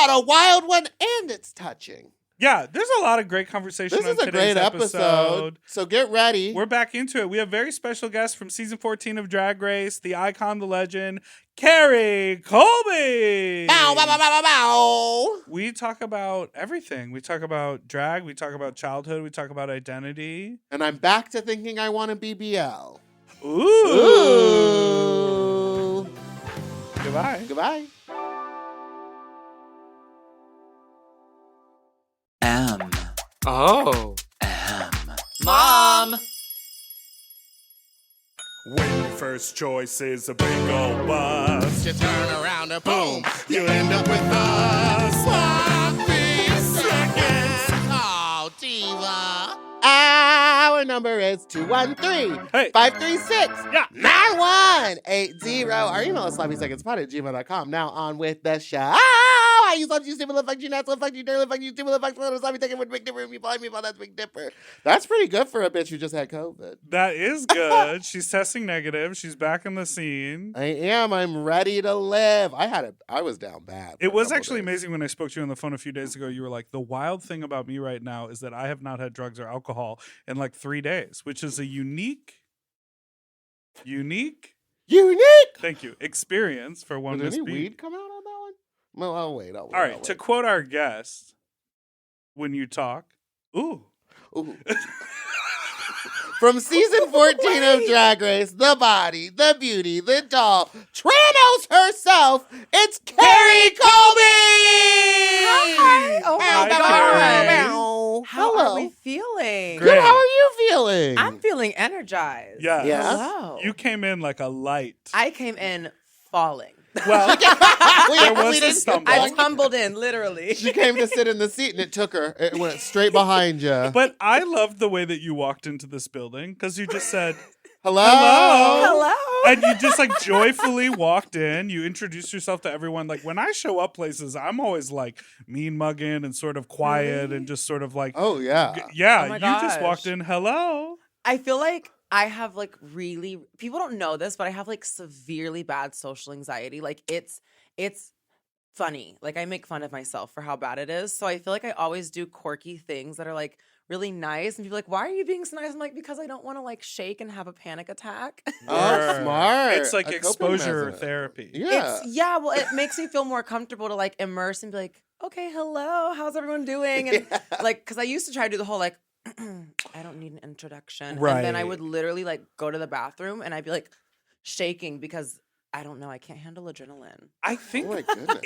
got a wild one, and it's touching. Yeah, there's a lot of great conversation on today's great episode. So get ready. We're back into it. We have very special guests from season 14 of Drag Race, the icon, the legend, Kerri Colby. Bow, bow, bow, bow, bow, bow. We talk about everything. We talk about drag. We talk about childhood. We talk about identity. And I'm back to thinking I want a BBL. Ooh. Goodbye. Goodbye. Oh. Mom! When your first choice is a big old bus, You turn around and boom, you end up with us. Sloppy seconds. Oh, diva. Our number is 213-536-9180. Our email is sloppysecondspot@gmail.com. Now on with the show. I use love you, stupid love, fuck you, nuts, love, fuck you, dirty love, fuck you, stupid love, fuck you, sloppy second with Big Dipper and Meatball, that's Big Dipper. That's pretty good for a bitch who just had COVID. that is good. She's testing negative. She's back in the scene. I am. I'm ready to live. I was down bad. It was actually amazing when I spoke to you on the phone a few days ago. You were like, the wild thing about me right now is that I have not had drugs or alcohol in like 3 days, which is a unique, thank you, experience for one Did to any speak. weed come out on that one? Well, I'll wait. All right, to quote our guest, when you talk, ooh. From season 14 of Drag Race, the body, the beauty, the doll, Tranos herself, it's Kerri Colby! Hi. Oh my Hi, God. Kerri. How Hello. are we feeling? Great. Good, how are you feeling? I'm feeling energized. Yeah. Hello. You came in like a light. I came in falling. Well, there was a stumble. I tumbled in, literally. She came to sit in the seat and it took her. It went straight behind you. But I loved the way that you walked into this building because you just said, Hello? Hello. and you just like joyfully walked in. You introduced yourself to everyone. Like when I show up places, I'm always like mean mugging and sort of quiet and just sort of like, Oh, yeah. yeah, Oh my you just gosh. walked in. Hello. I feel like I have like really, people don't know this, but I have like severely bad social anxiety. Like it's funny. Like I make fun of myself for how bad it is. So I feel like I always do quirky things that are like really nice. And people are like, why are you being so nice? I'm like, because I don't want to like shake and have a panic attack. Oh, smart. It's like A coping exposure mechanism. therapy. Yeah. Well, it makes me feel more comfortable to like immerse and be like, okay, hello, how's everyone doing? And like, because I used to try to do the whole like, I don't need an introduction. Right. And then I would literally like go to the bathroom and I'd be like shaking because I don't know, I can't handle adrenaline. I think Oh, my goodness.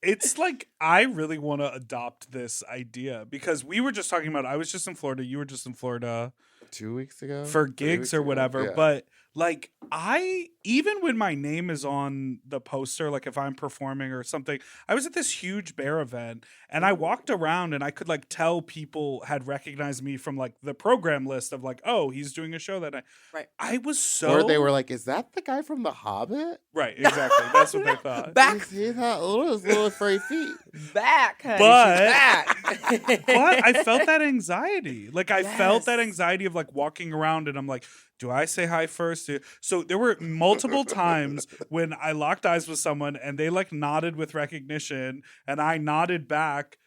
it's like I really want to adopt this idea because we were just talking about I was just in Florida, you were just in Florida 2 weeks ago? for 3 gigs weeks or ago? whatever, Yeah. but like I even when my name is on the poster, like if I'm performing or something, I was at this huge bear event and I walked around and I could like tell people had recognized me from like the program list of like, oh, he's doing a show that night. Right. I was so Or they were like, is that the guy from The Hobbit? right, exactly. That's what they thought. Back, He had little furry feet. back, honey. But- She's back. But I felt that anxiety. Like I felt that Yes. anxiety of like walking around and I'm like, do I say hi first? So there were multiple times when I locked eyes with someone and they like nodded with recognition and I nodded back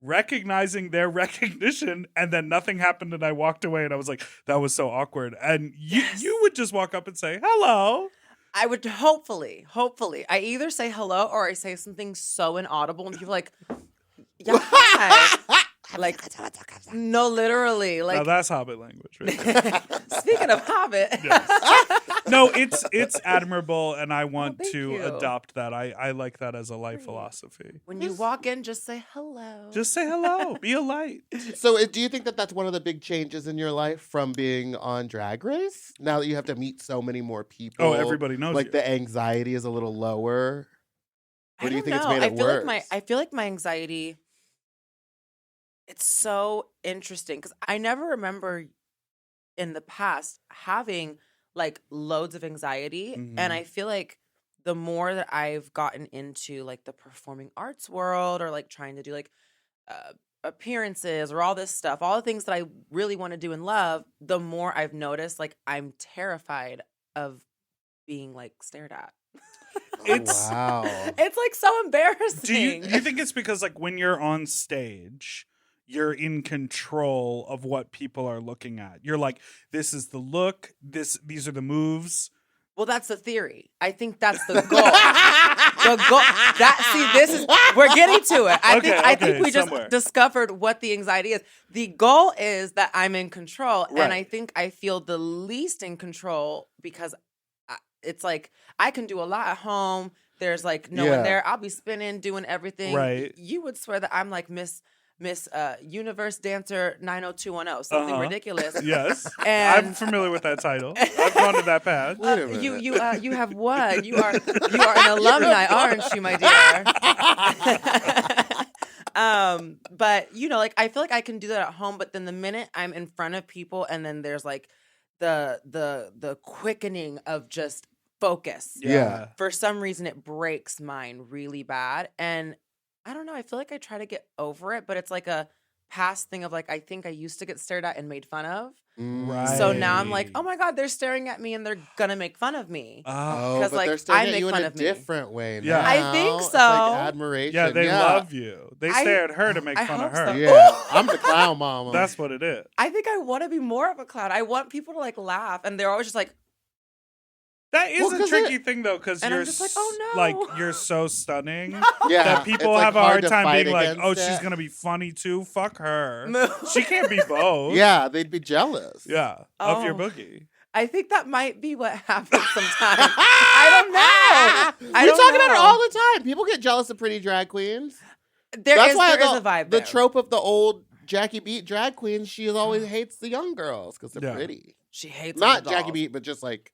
recognizing their recognition and then nothing happened and I walked away and I was like, that was so awkward. And you would just walk up and say, hello. I would hopefully, I either say hello or I say something so inaudible and people are like, yeah, hi. Like, no, literally. Now Like, that's Hobbit language. Right? speaking of Hobbit. No, it's admirable, and I want thank to you. adopt that. I like that as a life philosophy. When you walk in, just say hello. Just say hello. Be a light. So do you think that that's one of the big changes in your life from being on Drag Race? Now that you have to meet so many more people. Oh, everybody knows Like you. the anxiety is a little lower. Or do you I think don't it's know. made it worse? I feel like my anxiety, it's so interesting because I never remember in the past having like loads of anxiety. Mhm. And I feel like the more that I've gotten into like the performing arts world or like trying to do like appearances or all this stuff, all the things that I really want to do and love, the more I've noticed like I'm terrified of being like stared at. It's Wow. It's like so embarrassing. do you think it's because like when you're on stage, you're in control of what people are looking at? You're like, this is the look, these are the moves. Well, that's the theory. I think that's the goal. We're getting to it. I think we just discovered what the anxiety is. The goal is that I'm in control, Right. and I think I feel the least in control because it's like I can do a lot at home. There's like no one there. I'll be spinning, doing everything. Right. You would swear that I'm like Miss Universe Dancer 90210, something ridiculous. Yes, And I'm familiar with that title. I've gone to that path. Wait a minute. You have won. You are an alumni, aren't you, my dear? But you know, like I feel like I can do that at home, but then the minute I'm in front of people, and then there's like the quickening of just focus. Yeah. For some reason, it breaks mine really bad, and I don't know. I feel like I try to get over it, but it's like a past thing of like I think I used to get stared at and made fun of. Right. So now I'm like, oh my God, they're staring at me and they're gonna make fun of me. Oh, 'Cause, but like, they're staring I at make you in fun a of me. different way Yeah. now. I think It's so. like admiration. Yeah, they love you. They stare at her to make I fun of hope her. so. Yeah, I'm the clown mama. That's what it is. I think I want to be more of a clown. I want people to like laugh, and they're always just like, That is Well, a 'cause tricky thing though, because And I'm you're just like, oh, no. like you're so stunning yeah, that people it's, like, have a hard to time fight being like, against oh, it. she's gonna be funny too. Fuck her. No. She can't be both. Yeah, they'd be jealous. Yeah, of your Oh. boogie. I think that might be what happens sometimes. I don't know. We talk about it all the time. People get jealous of pretty drag queens. There That's is why a vibe the there. trope of the old Jackie Beat drag queens, she always hates the young girls because they're Yeah. pretty. She hates Not the Jackie dolls. Beat, but just like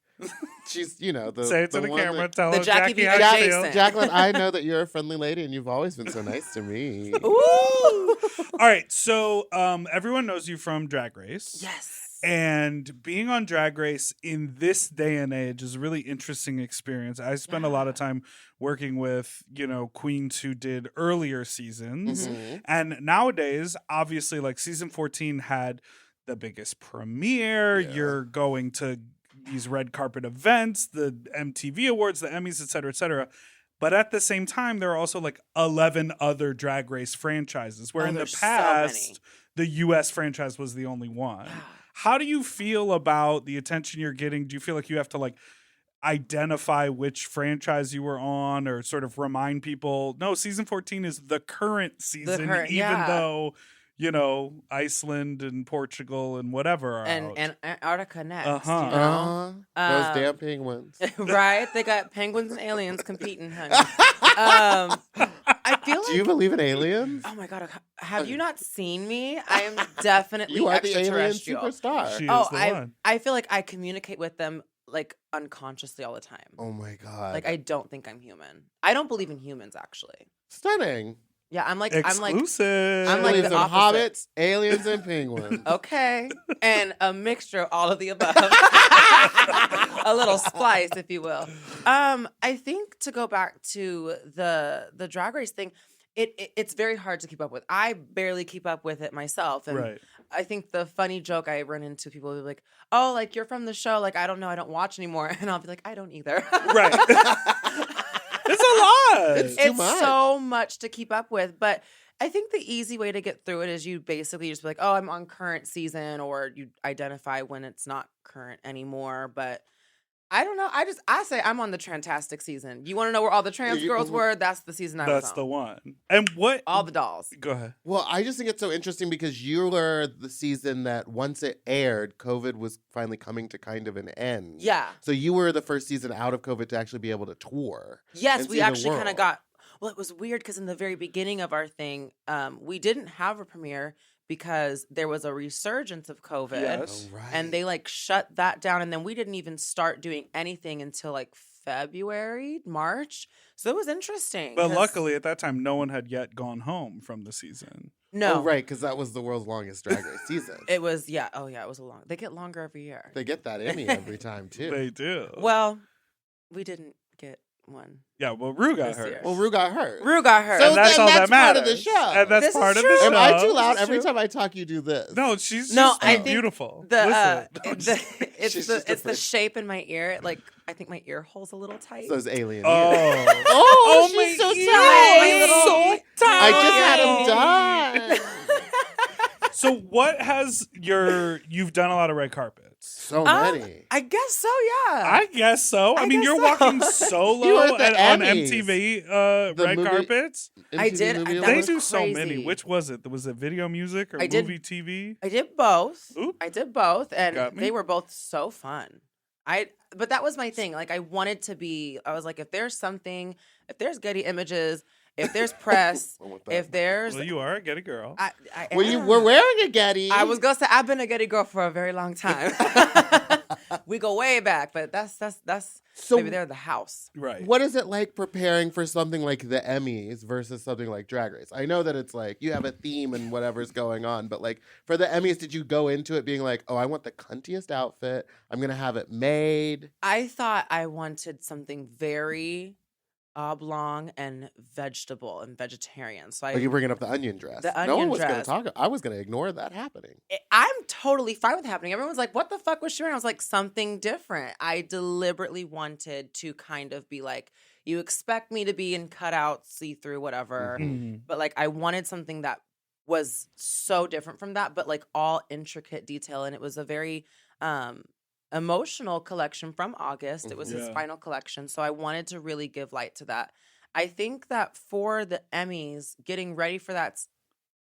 she's, the Say it to the the one camera. that- Tell The her Jackie Jackie B how you feel. adjacent. Jacqueline, I know that you're a friendly lady and you've always been so nice to me. Ooh. All right, so everyone knows you from Drag Race. Yes. And being on Drag Race in this day and age is a really interesting experience. I spent a lot of time working with, queens who did earlier seasons. Mhm. And nowadays, obviously, like season 14 had the biggest premiere. Yeah. You're going to these red carpet events, the MTV Awards, the Emmys, et cetera, et cetera. But at the same time, there are also like 11 other Drag Race franchises, where in the there's so past, many. the US franchise was the only one. How do you feel about the attention you're getting? Do you feel like you have to like identify which franchise you were on or sort of remind people, no, season 14 is the current season, even though, Iceland and Portugal and whatever are out. And Antarctica next. Uh-huh. You know? Those damn penguins. Right? They got penguins and aliens competing, honey. I feel like. Do you believe in aliens? Oh my God. Have you not seen me? I am definitely You are the alien extraterrestrial. superstar. She Oh, is the one. I feel like I communicate with them like unconsciously all the time. Oh my god. Like I don't think I'm human. I don't believe in humans actually. Stunning. Exclusive. I'm like Believes the in opposite. hobbits, aliens, and penguins. Okay. And a mixture of all of the above. A little splice, if you will. I think to go back to the Drag Race thing, it's very hard to keep up with. I barely keep up with it myself. And Right. I think the funny joke I run into, people will be like, oh, like you're from the show. Like, I don't know. I don't watch anymore. And I'll be like, I don't either. Right. It's a lot. It's too much. So much to keep up with. But I think the easy way to get through it is you basically just be like, oh, I'm on current season, or you identify when it's not current anymore. But I don't know. I say I'm on the Transtastic season. You want to know where all the trans girls were? That's the season I was on. That's the one. And what? All the dolls. Go ahead. Well, I just think it's so interesting because you were the season that once it aired, COVID was finally coming to kind of an end. Yeah. So you were the first season out of COVID to actually be able to tour. Yes, and we see the actually kind of world. got. Well, it was weird because in the very beginning of our thing, we didn't have a premiere because there was a resurgence of COVID. Yes. Oh, right. And they like shut that down. And then we didn't even start doing anything until like February, March. So it was interesting. But 'cause- luckily, at that time, no one had yet gone home from the season. no. Oh, right, because that was the world's longest Drag Race season. It was, yeah. Oh, yeah. It was a long. They get longer every year. They get that Emmy every time, too. They do. Well, we didn't get one. Yeah, well, Rue got This hurt. year. Well, Rue got hurt. Rue got hurt. So And that's then all that's that part matters. of the show. And that's This is part of the true. show. Am I too This loud? is Every true. time I talk, you do this. No, she's No, just I think beautiful. The Listen. it's She's the just a it's the freak. shape in my ear. Like I think my ear hole's a little tight. Those alien. Oh. ears. Oh, my she's so ears. tight. So I just had tight. him done. So what has you've done a lot of red carpets. So many. I guess so. Yeah. I guess so. I mean, guess you're so. walking solo You were at the on Emmys. MTV The red movie- carpets. I MTV did. Movie That They Awards? was do so many. crazy. Which was it? Was it video music or I did- movie TV? I did both. Oop. I did both, Got and me. they were both so fun. But that was my thing. Like I wanted to be. I was like, if there's something, if there's Getty Images, if there's press, Went with that. if there's, Well, you are. Get a girl. I Well, you am. were wearing a Getty. I was gonna say I've been a Getty girl for a very long time. We go way back, but that's So maybe they're the house. Right. what is it like preparing for something like the Emmys versus something like Drag Race? I know that it's like you have a theme and whatever's going on, but like for the Emmys, did you go into it being like, oh, I want the cuntiest outfit. I'm going to have it made. I thought I wanted something oblong and vegetable and vegetarian. So Like you're bringing up the onion dress. The No one onion was going to dress. talk. I was going to ignore that happening. I'm totally fine with it happening. Everyone's like, what the fuck was she wearing? I was like, something different. I deliberately wanted to kind of be like, you expect me to be in cutout, see-through, whatever. Mhm. But like, I wanted something that was so different from that, but like all intricate detail. And it was a very emotional collection from August. It was his Yeah. final collection. So I wanted to really give light to that. I think that for the Emmys, getting ready for that's,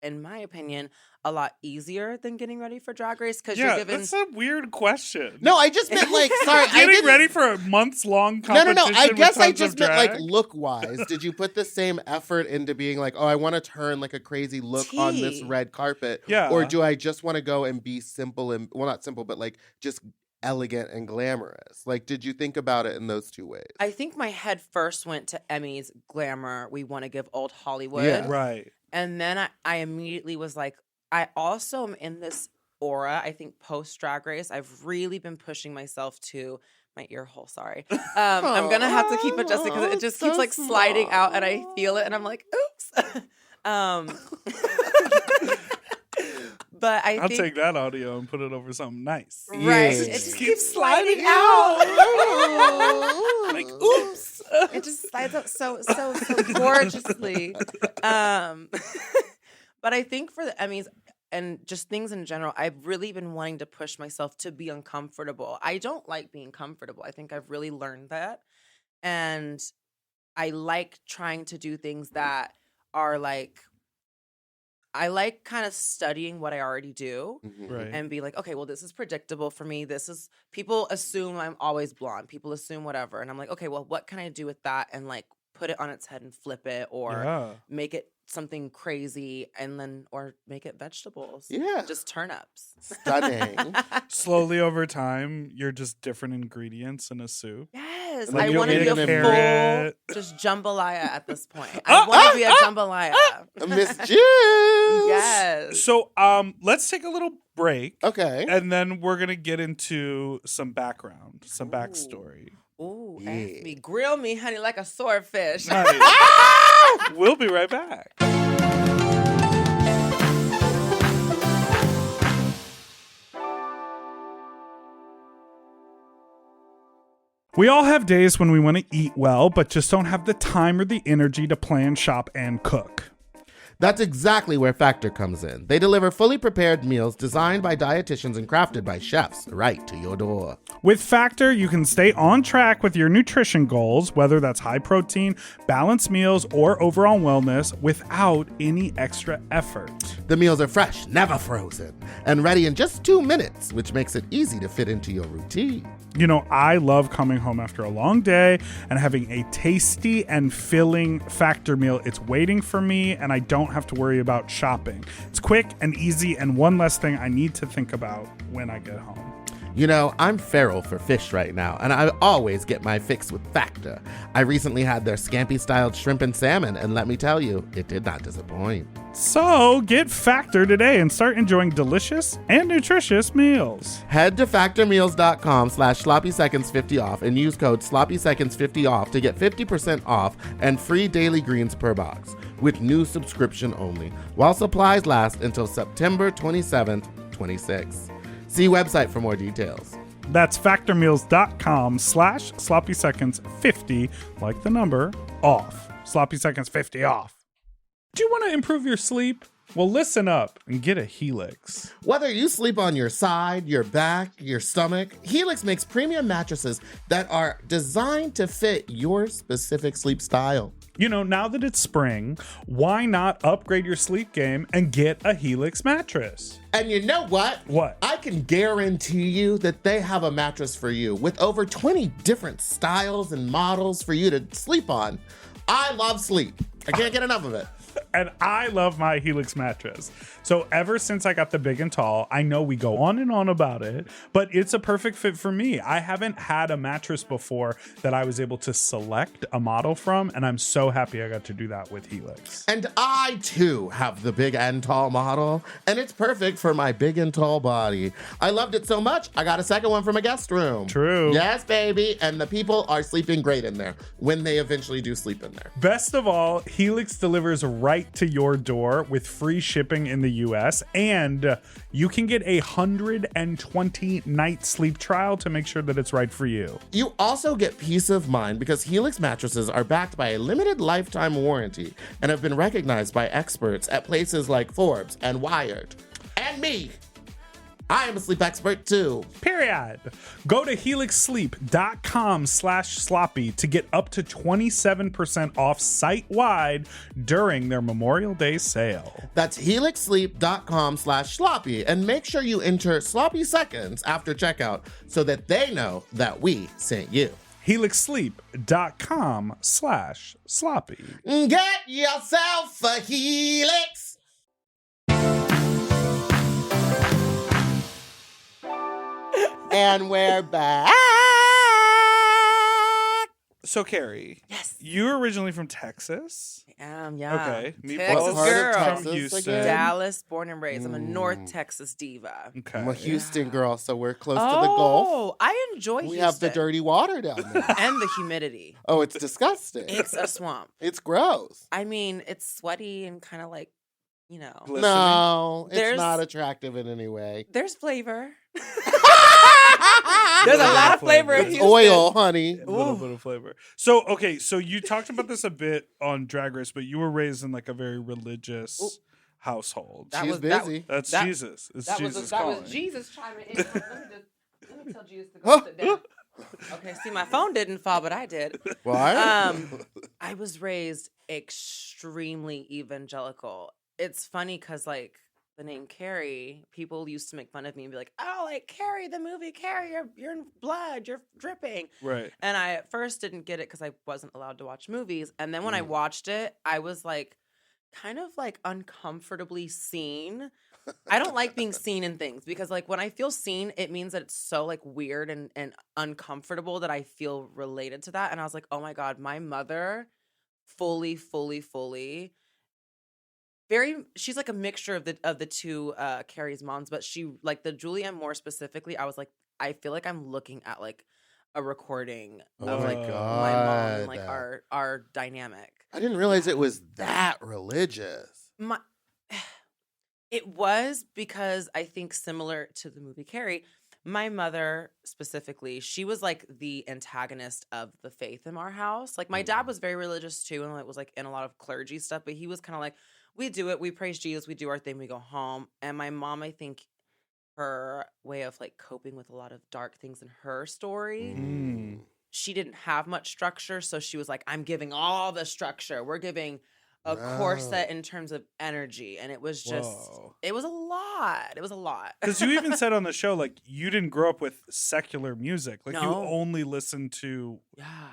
in my opinion, a lot easier than getting ready for Drag Race because Yeah, you're given. that's a weird question. No, I just meant like, sorry. I Getting didn't- ready for a months-long No. competition. I with guess I tons just of meant like drag? look-wise. Did you put the same effort into being like, oh, I want to turn like a crazy look on this Tea. red carpet? Yeah. Or do I just want to go and be simple and, well, not simple, but like just elegant and glamorous? Like, did you think about it in those two ways? I think my head first went to Emmys, glamour. We want to give old Hollywood. Yeah. Right. And then I immediately was like, I also am in this aura. I think post Drag Race, I've really been pushing myself to my ear hole. Sorry, I'm gonna have to keep adjusting because it just So keeps like sliding out, and I feel it, and I'm like, oops. But I I'll think take that audio and put it over something nice. right, Yeah. it just keeps sliding out. Like, oops. It just slides out so gorgeously. But I think for the Emmys and just things in general, I've really been wanting to push myself to be uncomfortable. I don't like being comfortable. I think I've really learned that. And I like trying to do things that are like, I like kind of studying what I already do. Mhm. Right. And be like, okay, well, this is predictable for me. This is, people assume I'm always blonde. People assume whatever. And I'm like, okay, well, what can I do with that? And like put it on its head and flip it or Yeah. make it something crazy and then, or make it vegetables. Yeah. Just turnips. Stunning. Slowly over time, you're just different ingredients in a soup. Yes. Like I you'll want to eat be a them full, in- just jambalaya at this point. I want to be a jambalaya. Miss Juice. Yes. So, let's take a little break, Okay. and then we're gonna get into some background, some backstory. Ooh, Yeah. ask me. Grill me, honey, like a swordfish. Nice. We'll be right back. We all have days when we want to eat well, but just don't have the time or the energy to plan, shop, and cook. That's exactly where Factor comes in. They deliver fully prepared meals designed by dietitians and crafted by chefs right to your door. With Factor, you can stay on track with your nutrition goals, whether that's high protein, balanced meals, or overall wellness, without any extra effort. The meals are fresh, never frozen, and ready in just 2 minutes, which makes it easy to fit into your routine. You know, I love coming home after a long day and having a tasty and filling Factor meal. It's waiting for me, and I don't have to worry about shopping. It's quick and easy, and one less thing I need to think about when I get home. You know, I'm feral for fish right now, and I always get my fix with Factor. I recently had their scampi-styled shrimp and salmon, and let me tell you, it did not disappoint. So get Factor today and start enjoying delicious and nutritious meals. Head to factormeals.com/sloppyseconds50 off and use code sloppyseconds50 off to get 50% off and free daily greens per box with new subscription only, while supplies last until September 27th, 26. See website for more details. That's factormeals.com/sloppyseconds50, like the number, off. Sloppy Seconds 50 off. Do you want to improve your sleep? Well, listen up and get a Helix. Whether you sleep on your side, your back, your stomach, Helix makes premium mattresses that are designed to fit your specific sleep style. You know, now that it's spring, why not upgrade your sleep game and get a Helix mattress? And you know what? What? I can guarantee you that they have a mattress for you with over 20 different styles and models for you to sleep on. I love sleep. I can't get enough of it. And I love my Helix mattress. So ever since I got the big and tall, I know we go on and on about it, but it's a perfect fit for me. I haven't had a mattress before that I was able to select a model from, and I'm so happy I got to do that with Helix. And I, too, have the big and tall model, and it's perfect for my big and tall body. I loved it so much, I got a second one from a guest room. True. Yes, baby. And the people are sleeping great in there when they eventually do sleep in there. Best of all, Helix delivers right to your door with free shipping in the US, and you can get a 120-night sleep trial to make sure that it's right for you. You also get peace of mind because Helix mattresses are backed by a limited lifetime warranty and have been recognized by experts at places like Forbes and Wired. And me. I am a sleep expert too. Period. Go to helixsleep.com/sloppy to get up to 27% off site-wide during their Memorial Day sale. That's helixsleep.com/sloppy, and make sure you enter sloppy seconds after checkout so that they know that we sent you. helixsleep.com/sloppy. Get yourself a Helix. And we're back. So, Kerri. Yes. You're originally from Texas. I am, yeah. Okay. Texas What part of girl. Texas From Houston. again? Dallas, born and raised. I'm a North Texas diva. Okay. I'm a Houston girl, so we're close to the Gulf. Oh, I enjoy Houston. We have the dirty water down there. And the humidity. Oh, it's disgusting. It's a swamp. It's gross. I mean, it's sweaty and kind of like, you know. Glistening. No, it's There's- not attractive in any way. There's flavor. There's a lot of flavor in It's Houston. oil, honey. A little bit of flavor. So, okay, so you talked about this a bit on Drag Race, but you were raised in like a very religious household. That She's was- that- busy. That's that- Jesus. It's That Jesus was that calling. was Jesus chiming in. Let me tell Jesus to go sit down. Okay, see, my phone didn't fall, but I did. What? I was raised extremely evangelical. It's funny because, like, the name Kerri, people used to make fun of me and be like, "Oh, like Kerri, the movie Kerri, you're in blood, you're dripping." Right. And I at first didn't get it because I wasn't allowed to watch movies. And then when I watched it, I was like, kind of like uncomfortably seen. I don't like being seen in things because, like, when I feel seen, it means that it's so like weird and uncomfortable that I feel related to that. And I was like, oh my God, my mother fully she's like a mixture of the two Kerri's moms, but she like the Julianne Moore specifically, I was like, I feel like I'm looking at like a recording Oh of my like God. my mom and like our dynamic. I didn't realize it was that religious. It was because I think similar to the movie Kerri, my mother specifically, she was like the antagonist of the faith in our house. Like my dad was very religious too, and like was like in a lot of clergy stuff, but he was kind of like, we do it, we praise Jesus, we do our thing, we go home. And my mom, I think her way of like coping with a lot of dark things in her story, she didn't have much structure, so she was like, I'm giving all the structure. We're giving a corset in terms of energy, and it was just it was a lot. It was a lot. Because you even said on the show, like, you didn't grow up with secular music. Like, you No. only listened to,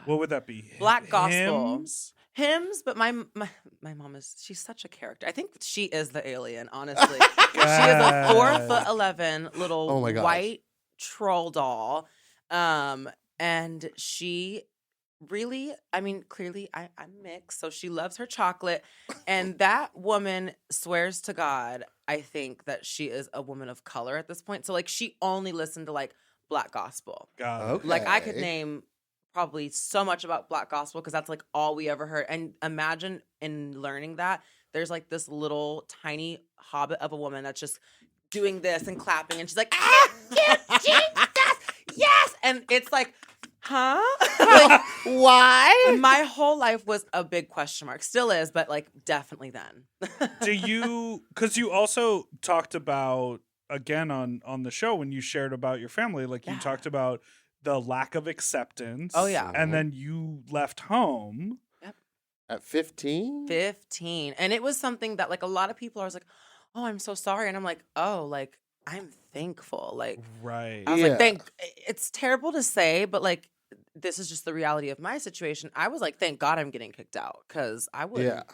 what would that be? Black gospel. Hymns? But my mom she's such a character. I think she is the alien, honestly. She is a 4'11" little Oh my gosh. white troll doll. And she really, I mean, clearly I'm mixed, so she loves her chocolate. And that woman swears to God, I think, that she is a woman of color at this point. So like she only listened to like Black gospel. Got it. Okay. Like I could name probably so much about Black gospel because that's like all we ever heard. And imagine in learning that there's like this little tiny hobbit of a woman that's just doing this and clapping, and she's like, ah, yes, Jesus, yes. And it's like, huh? Like, Why? my whole life was a big question mark. Still is, but like definitely then. Do you, because you also talked about, again on the show when you shared about your family, like you Yeah. talked about the lack of acceptance. Oh, yeah. And then you left home. At 15? 15. And it was something that like a lot of people are like, oh, I'm so sorry. And I'm like, oh, like I'm thankful. Like Right. I was Yeah. like, it's terrible to say, but like this is just the reality of my situation. I was like, thank God I'm getting kicked out, because I would Yeah.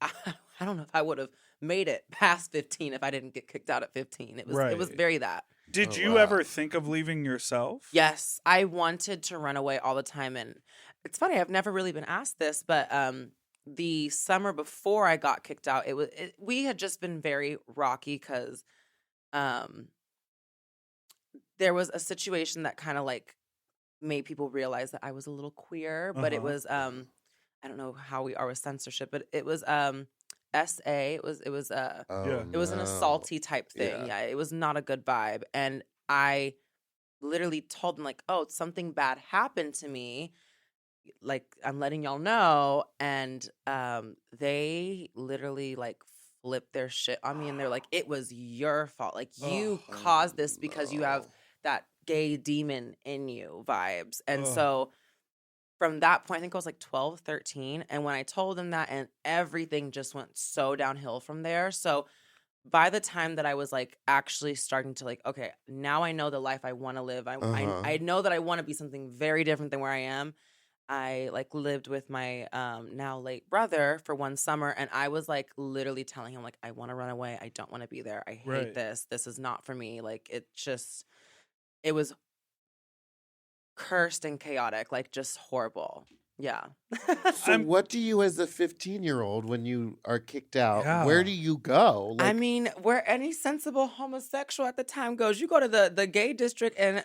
I don't know if I would have made it past 15 if I didn't get kicked out at 15. It was Right. it was very that. Did Oh, you wow. ever think of leaving yourself? Yes, I wanted to run away all the time. And it's funny, I've never really been asked this, but the summer before I got kicked out, we had just been very rocky because there was a situation that kind of like made people realize that I was a little queer, but it Uh-huh. was I don't know how we are with censorship, but it was SA. It was Oh, Yeah. it was an no. assaulty type thing. Yeah. Yeah, it was not a good vibe. And I literally told them like, oh, something bad happened to me. Like, I'm letting y'all know. And they literally like flipped their shit on me, and they're like, it was your fault. Like you Oh, caused this because you have no. that gay demon in you vibes. And Ugh. so from that point, I think I was like 12, 13. And when I told them that, and everything just went so downhill from there. So by the time that I was like actually starting to like, okay, now I know the life I want to live. Uh-huh. I know that I want to be something very different than where I am. I like lived with my now late brother for one summer, and I was like literally telling him like, I want to run away. I don't want to be there. I hate Right. this. This is not for me. Like it was cursed and chaotic, like just horrible. Yeah. So I'm- what do you as a 15-year-old when you are kicked out? Yeah. Where do you go? I mean, where any sensible homosexual at the time goes, you go to the gay district and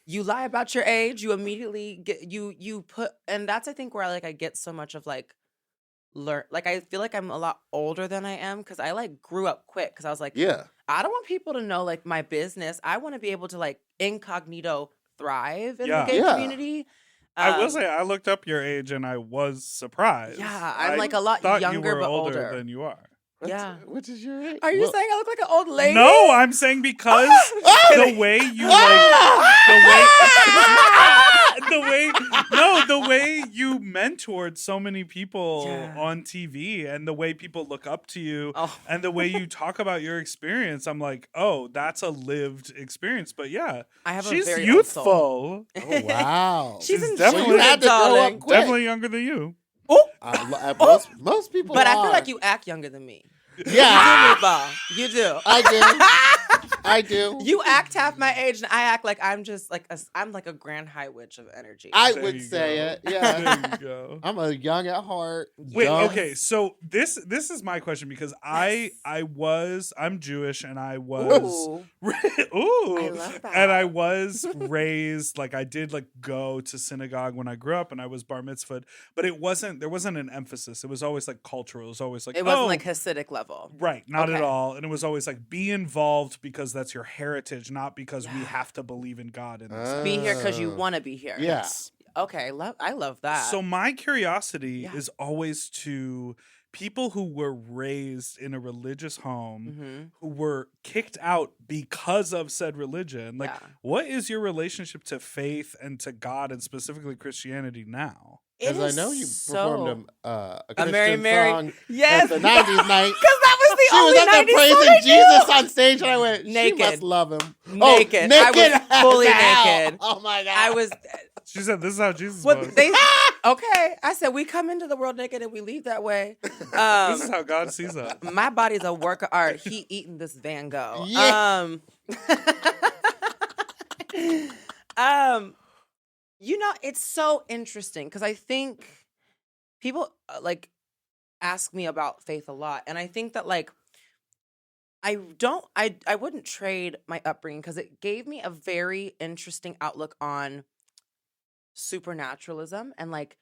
you lie about your age. You immediately get you put, and that's I think where I get so much of like learn. Like I feel like I'm a lot older than I am because I like grew up quick because I was like, yeah. I don't want people to know like my business. I want to be able to like incognito thrive in Yeah. the gay Yeah. community. I will Um, say I looked up your age and I was surprised. Yeah, I'm I like a lot thought younger you were but older older. than you are. Yeah. What is your age? Are you Well- saying I look like an old lady? No, I'm saying because the way you the way you mentored so many people Yeah. on TV, and the way people look up to you, Oh. and the way you talk about your experience, I'm like, oh, that's a lived experience. But yeah, I have she's a very old soul. youthful, Oh, wow. She's She's in definitely- So you had to grow darling. up quick. definitely younger than you. Most people But I are. feel like you act younger than me. Yeah. You do, Meatball. You do. I do. I do. You act half my age, and I act like I'm just like I'm like a grand high witch of energy. I There would you say go. it. Yeah. There you go. I'm a young at heart. Wait, young- okay, so this is my question because I'm Jewish and I was Ooh. ooh, I love that. and I was raised like I did like go to synagogue when I grew up, and I was bar mitzvahed, but there wasn't an emphasis. It was always like cultural. It was always like It wasn't oh, like Hasidic level. right, not at Okay. all, and it was always like be involved because that's your heritage, not because we Yeah. have to believe in God in this. Be here because you Oh. want to be here. Yeah. Okay. I love that. So my curiosity Yeah. is always to people who were raised in a religious home hmm who were kicked out because of said religion. Like, Yeah. what is your relationship to faith and to God and specifically Christianity now? Because I know you performed a Christian Mary. song Yes. at the 90s night. Because that was the She was only up there 90s praising song I knew. Jesus on stage, and I went, she Naked. must love him. Naked. Oh, I was naked as fully hell. naked. Oh, my God. I was. She said, "This is how Jesus What was. they? Okay. I said we come into the world naked and we leave that way. This is how God sees us." My body's a work of art. He eating this Van Gogh. Yeah. It's so interesting because I think people like ask me about faith a lot, and I think that like I wouldn't trade my upbringing because it gave me a very interesting outlook on supernaturalism, and like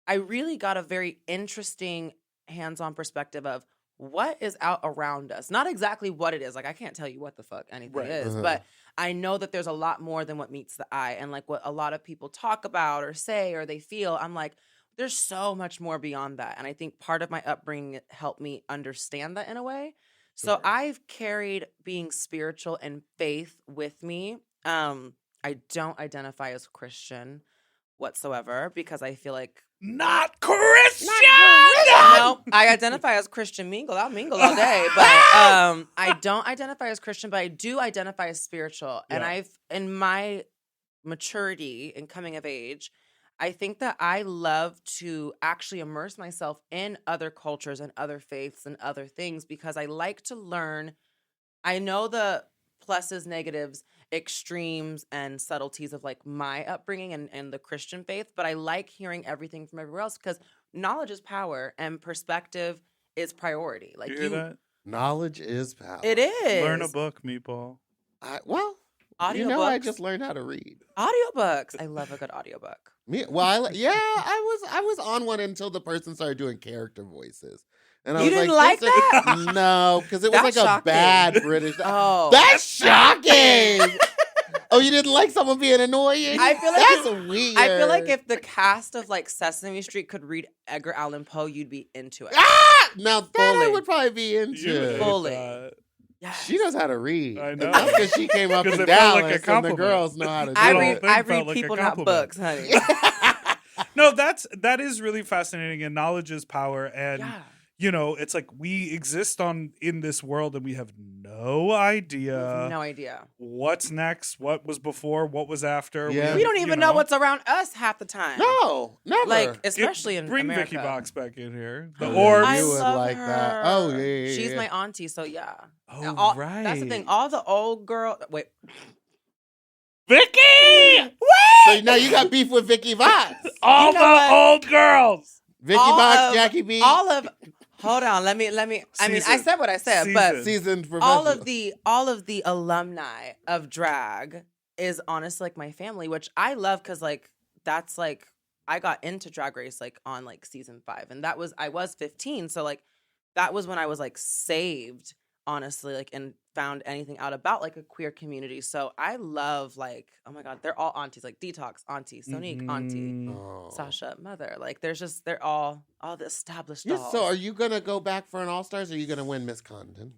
I really got a very interesting hands-on perspective of what is out around us. Not exactly what it is. Like I can't tell you what the fuck anything is, but I know that there's a lot more than what meets the eye. And like what a lot of people talk about or say or they feel, I'm like, there's so much more beyond that. And I think part of my upbringing helped me understand that in a way. So I've carried being spiritual and faith with me. I don't identify as Christian whatsoever because I feel like Not Christian! no, I identify as Christian mingle. I'll mingle all day, but I don't identify as Christian, but I do identify as spiritual. And I've, in my maturity and coming of age, I think that I love to actually immerse myself in other cultures and other faiths and other things because I like to learn. I know the pluses, negatives, extremes, and subtleties of like my upbringing and the Christian faith, but I like hearing everything from everywhere else because knowledge is power and perspective is priority. Like You hear that? Knowledge is power. It is. Learn a book, Meatball. Audiobooks. I just learned how to read. Audiobooks. I love a good audiobook. I was on one until the person started doing character voices. And I You was didn't like like that? No, because it was That's like shocking. a bad British. Oh. That's shocking. Oh, you didn't like someone being annoying? I feel like that's weird. I feel like if the cast of like Sesame Street could read Edgar Allan Poe, you'd be into it. Now that I Fully. would probably be You into. hate Fully. that. Yes. She knows how to read. I know. And that's because she came up 'Cause in it felt like a Dallas, and the compliment. girls know how to do I The whole it. thing read felt like a people, not compliment. books, honey. No, that is really fascinating, and knowledge is power. And Yeah. you know, it's like we exist in this world, and we have no idea No idea. what's next, what was before, what was after. Yeah. We don't even know what's around us half the time. No, never. Like, especially in Bring America. Vicky Box back in here. The Oh, orbs. I You would love like her. that. Oh, yeah. She's my auntie, so yeah. Oh, That's the thing. right. All the old girl. Wait. Vicky! So now you got beef with Vicky Vox. All You know the what? old girls. Vicky All Vox, of- Jackie B. All of. Hold on. Let me. I mean, I Seasoned. said what I said, but seasoned professional. all of the alumni of drag is honestly like my family, which I love because like that's like I got into Drag Race like on like season 5, and I was 15, so like that was when I was like saved, honestly, like and found anything out about like a queer community. So I love like, oh my god, they're all aunties, like Detox auntie, Sonique auntie, Oh. Sasha mother, like they're all the established Yeah, dolls. so are you going to go back for an All-Stars or are you going to win Miss Condon?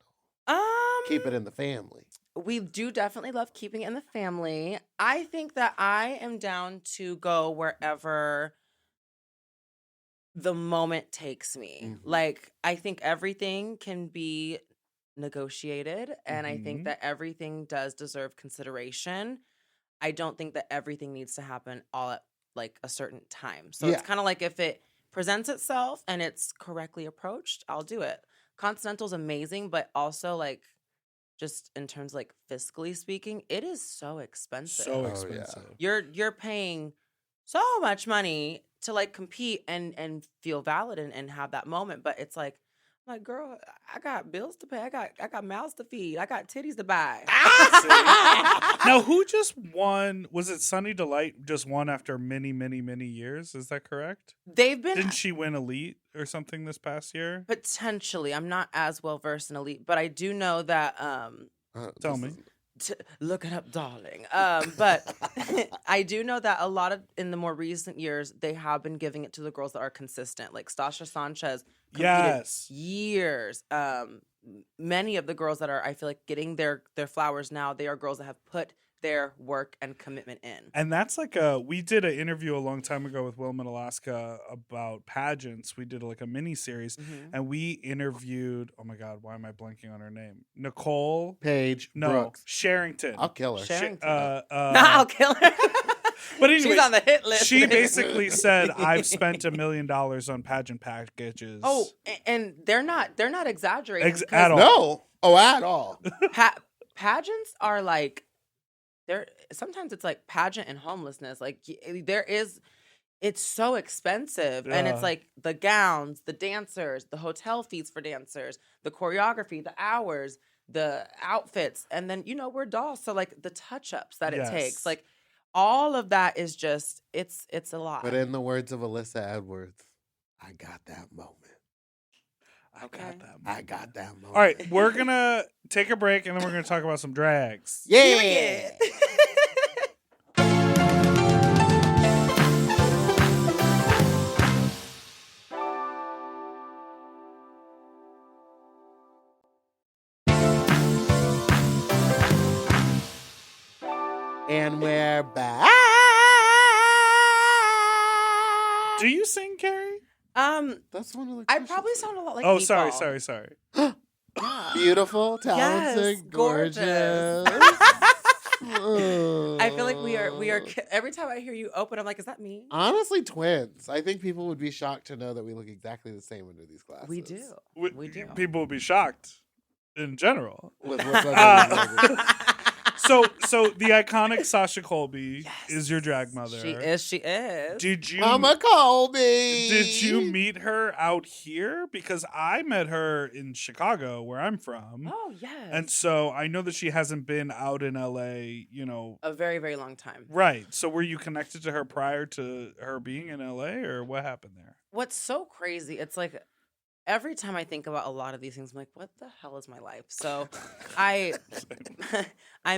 Keep it in the family. We do definitely love keeping it in the family. I think that I am down to go wherever the moment takes me. Mhm. Like, I think everything can be negotiated, and I think Mhm. that everything does deserve consideration. I don't think that everything needs to happen all at like a certain time. So Yeah. it's kind of like if it presents itself and it's correctly approached, I'll do it. Continental's amazing, but also like just in terms of like fiscally speaking, it is so expensive. So yeah. expensive. You're paying so much money to like compete and feel valid and have that moment, but it's like, girl, I got bills to pay. I got mouths to feed. I got titties to buy. Now, who just won? Was it Sunny Delight just won after many, many, many years? Is that correct? They've been Didn't she win Elite or something this past year? potentially. I'm not as well versed in Elite, but I do know that Tell me. look it up, darling. But I do know that a lot of in the more recent years, they have been giving it to the girls that are consistent, like Sasha Sanchez. Competed Yes. years. Many of the girls that are, I feel like, getting their flowers now, they are girls that have put their work and commitment in. And that's like we did an interview a long time ago with Wilman Alaska about pageants. We did like a mini series and we interviewed, oh my God, why am I blanking on her name? Nicole Paige Brooks. Sherrington. I'll kill her. Sherrington. Nah, I'll kill her. But anyway, She's on the hit list. she basically said, I've spent $1 million on pageant packages. Oh, and they're not exaggerating. 'cause at all. No. Oh, at all. pageants are like sometimes it's like pageant and homelessness. Like it's so expensive. And it's Yeah. like the gowns, the dancers, the hotel fees for dancers, the choreography, the hours, the outfits. And then, we're dolls. So like the touch-ups that it takes, Yes. like all of that is just, it's a lot. But in the words of Alyssa Edwards, I got that moment. I Okay. got that. I got that moment. All right, we're gonna take a break and then we're gonna talk about some drags. Yeah. And we're back. Do you sing, Kerri? That's one of the I questions. probably sound a lot like Oh, Meatball. sorry. Yeah. Beautiful, talented, Yes, gorgeous. I feel like we are. Every time I hear you open, I'm like, is that me? Honestly, twins. I think people would be shocked to know that we look exactly the same under these glasses. We do. We do. People will be shocked in general. With what's under these So the iconic Sasha Colby is your drag mother. She is. Did you Mama Colby. Did you meet her out here? Because I met her in Chicago, where I'm from. Oh, yes. And so I know that she hasn't been out in LA, a very, very long time. Right. So were you connected to her prior to her being in LA, or what happened there? What's so crazy, it's like every time I think about a lot of these things, I'm like, what the hell is my life? So I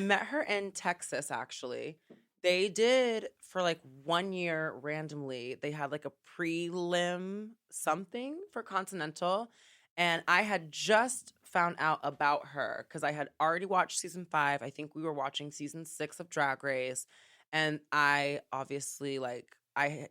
met her in Texas, actually. They did for like 1 year randomly. They had like a prelim something for Continental. And I had just found out about her because I had already watched season 5. I think we were watching season 6 of Drag Race. And I obviously I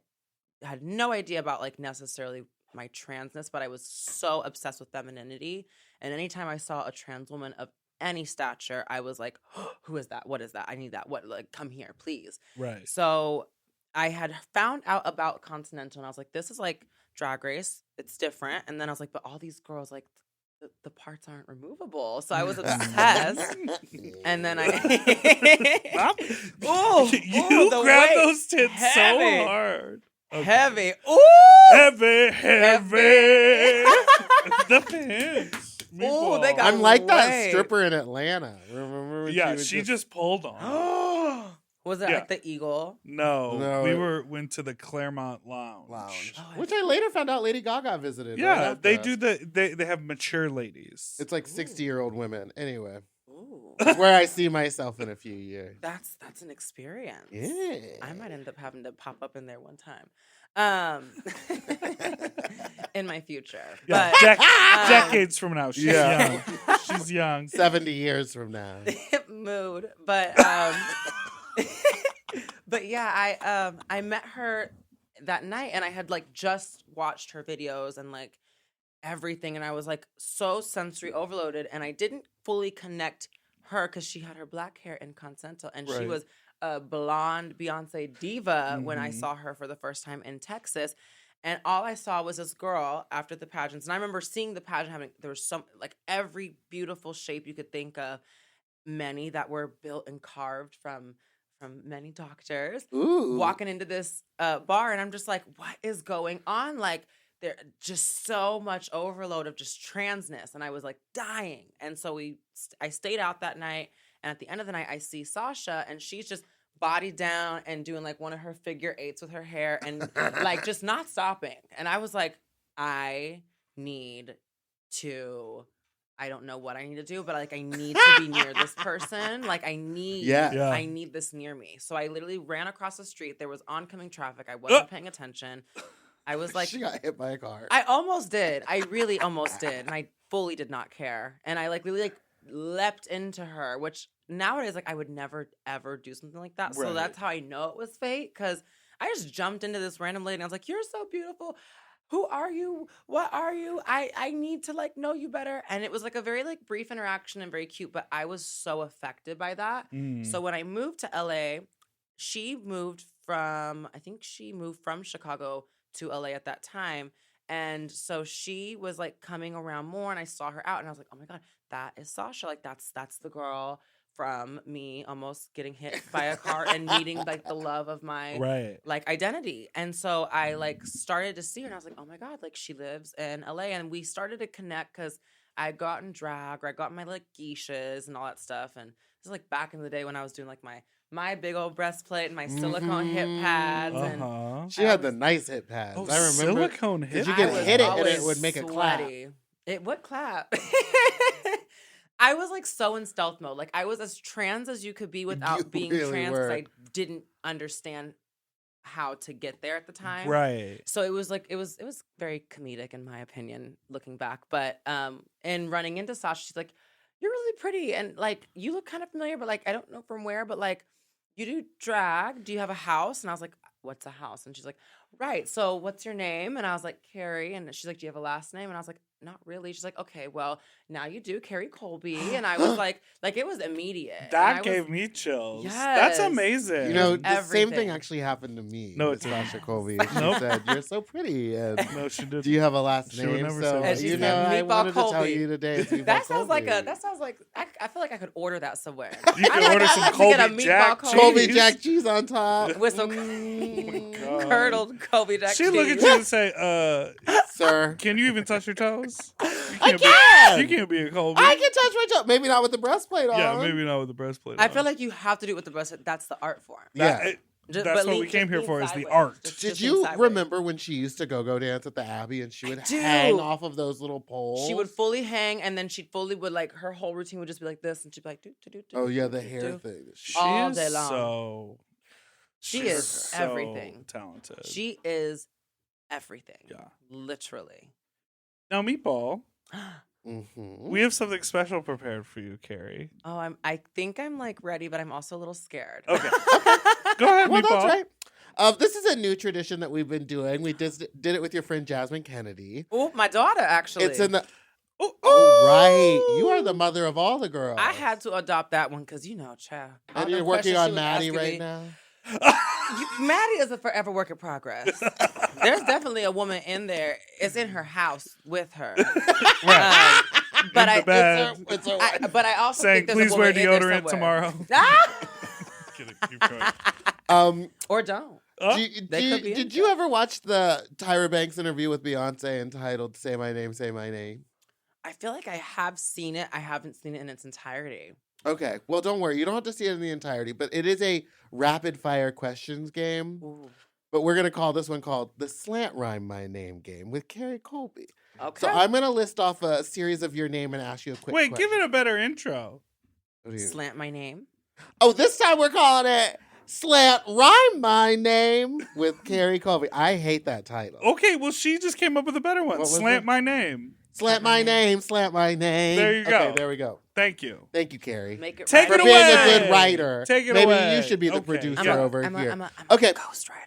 had no idea about like necessarily my transness, but I was so obsessed with femininity. And anytime I saw a trans woman of any stature, I was like, oh, who is that? What is that? I need that. What? Like, come here, please. Right. So I had found out about Continental, and I was like, this is like Drag Race. It's different. And then I was like, but all these girls, like, the parts aren't removable. So I was obsessed. And then you grabbed those tits heavy. so hard. Okay. Heavy. Ooh! Heavy. The pants. Ooh, they got I'm like that way. stripper in Atlanta. Remember when Yeah, would she just pulled on. Was it Yeah. like the Eagle? No, we went to the Claremont Lounge. Oh, which I later found out Lady Gaga visited. right Yeah, after they us. do they have mature ladies. It's like 60-year-old women. Anyway, Ooh. it's where I see myself in a few years. That's an experience. Yeah. I might end up having to pop up in there one time. In my future. Yeah, But decades from now. She's Yeah. young. She's young. 70 years from now. mood. But but yeah, I met her that night and I had like just watched her videos and like everything, and I was like so sensory overloaded, and I didn't fully connect her because she had her black hair in Continental, and she Right. was a blonde Beyonce diva when I Mhm. saw her for the first time in Texas. And all I saw was this girl after the pageants. And I remember seeing the pageant there was some, like every beautiful shape you could think of, many that were built and carved from many doctors, Ooh. walking into this bar. And I'm just like, what is going on? Like, there just so much overload of just transness. And I was like dying. And so I stayed out that night. And at the end of the night, I see Sasha, and she's just body down and doing like one of her figure eights with her hair and like just not stopping. And I was like, I don't know what I need to do, but like I need to be near this person. Like I need this near me. So I literally ran across the street. There was oncoming traffic. I wasn't paying attention. I was like, she got hit by a car. I almost did. I really almost did. And I fully did not care. And I like really like leapt into her, which nowadays like I would never ever do something like that. So Right. that's how I know it was fake, because I just jumped into this random lady and I was like, you're so beautiful. Who are you? What are you? I need to like know you better. And it was like a very like brief interaction and very cute, but I was so affected by that. Mm. So when I moved to LA, she moved from Chicago to LA at that time. And so she was like coming around more, and I saw her out and I was like, oh my God, that is Sasha. Like that's the girl from me almost getting hit by a car and meeting like the love of my Right. like identity. And so I like started to see her and I was like, oh my God, like she lives in LA. And we started to connect because I got in drag or I got my like geishas and all that stuff. And this is like back in the day when I was doing like my big old breastplate and my silicone hip pads. And She had the nice hip pads. Oh, I remember. silicone hip Did you pads. get hit it and it would make a clap? It would clap. I was like so in stealth mode. Like I was as trans as you could be without You being really trans because were. I didn't understand how to get there at the time. Right. So it was like it was very comedic in my opinion, looking back. But and running into Sasha, she's like, "You're really pretty and like you look kind of familiar, but like I don't know from where, but like you do drag. Do you have a house?" And I was like, "What's a house?" And she's like, "Right. So what's your name?" And I was like, "Kerri." And she's like, "Do you have a last name?" And I was like, "Not really." She's like, "Okay, well, now you do, Kerri Colby." And I was like it was immediate. And I That was- gave me chills. That's Yes. amazing. You know, the same Everything. thing actually happened to me. No, with it didn't. Sasha Colby. She Nope. said, "You're so pretty." And no, she did. do you have a last She would name? never So say that. you She's know, I Meatball wanted to tell Colby. you today. It's Meatball That sounds like Colby. I feel like I could order that somewhere. You can I order some I'd like to get a Colby meatball Jack Colby. Colby cheese. Jack cheese on top. with some God. curdled Colby Jack She cheese. look at you and say, Sir, can you even touch your toes? You I can't can. You can't be a Colby. I can touch my toe. Maybe not with the breastplate on. Yeah, maybe not with the breastplate. I on. feel like you have to do it with the breast. That's the art form. That- Yeah. it- that's what we came here for, is the art. Did you remember when she used to go dance at the Abbey and she would do. hang off of those little poles? She would fully hang, and then she fully would like her whole routine would just be like this, and she'd be like, do, do, do, do, Oh yeah, do, the do, hair do. thing. She all is day long. so. She she's is so everything. talented. She is everything. Yeah. Literally. Now, Meatball, Mm-hmm. we have something special prepared for you, Kerri. Oh, I think I'm like ready, but I'm also a little scared. Okay. Go ahead, Well, Meatball. that's right. This is a new tradition that we've been doing. We did it with your friend Jasmine Kennedy. Oh, my daughter actually. It's in the. Oh, Oh, right. You are the mother of all the girls. I had to adopt that one because child. And you're working on Maddie right now. Maddie is a forever work in progress. There's definitely a woman in there. It's in her house with her. Right. But In the bed. It's her but I also Saying, think there's please a wear woman in there deodorant somewhere. tomorrow. Ah! Kidding, keep going. Or don't. Oh, Did you ever watch the Tyra Banks interview with Beyonce entitled "Say My Name, Say My Name"? I feel like I have seen it. I haven't seen it in its entirety. Okay, well, don't worry. You don't have to see it in the entirety, but it is a rapid fire questions game. Ooh. But we're gonna call this one called the Slant Rhyme My Name game with Kerri Colby. Okay. So I'm gonna list off a series of your name and ask you a quick Wait, question. give it a better intro. What do you- Slant My Name. Oh, this time we're calling it Slant Rhyme My Name with Kerri Colby. I hate that title. Okay, well, she just came up with a better one. What was Slant it? My Name. Slant My Name, Slant My Name. There you go. Okay, there we go. Thank you. Thank you, Kerri. Make it Take For it right. being away. a good writer. Take it Maybe away. you should be the Okay. producer I'm a- over I'm a- here. I'm a Okay. ghostwriter.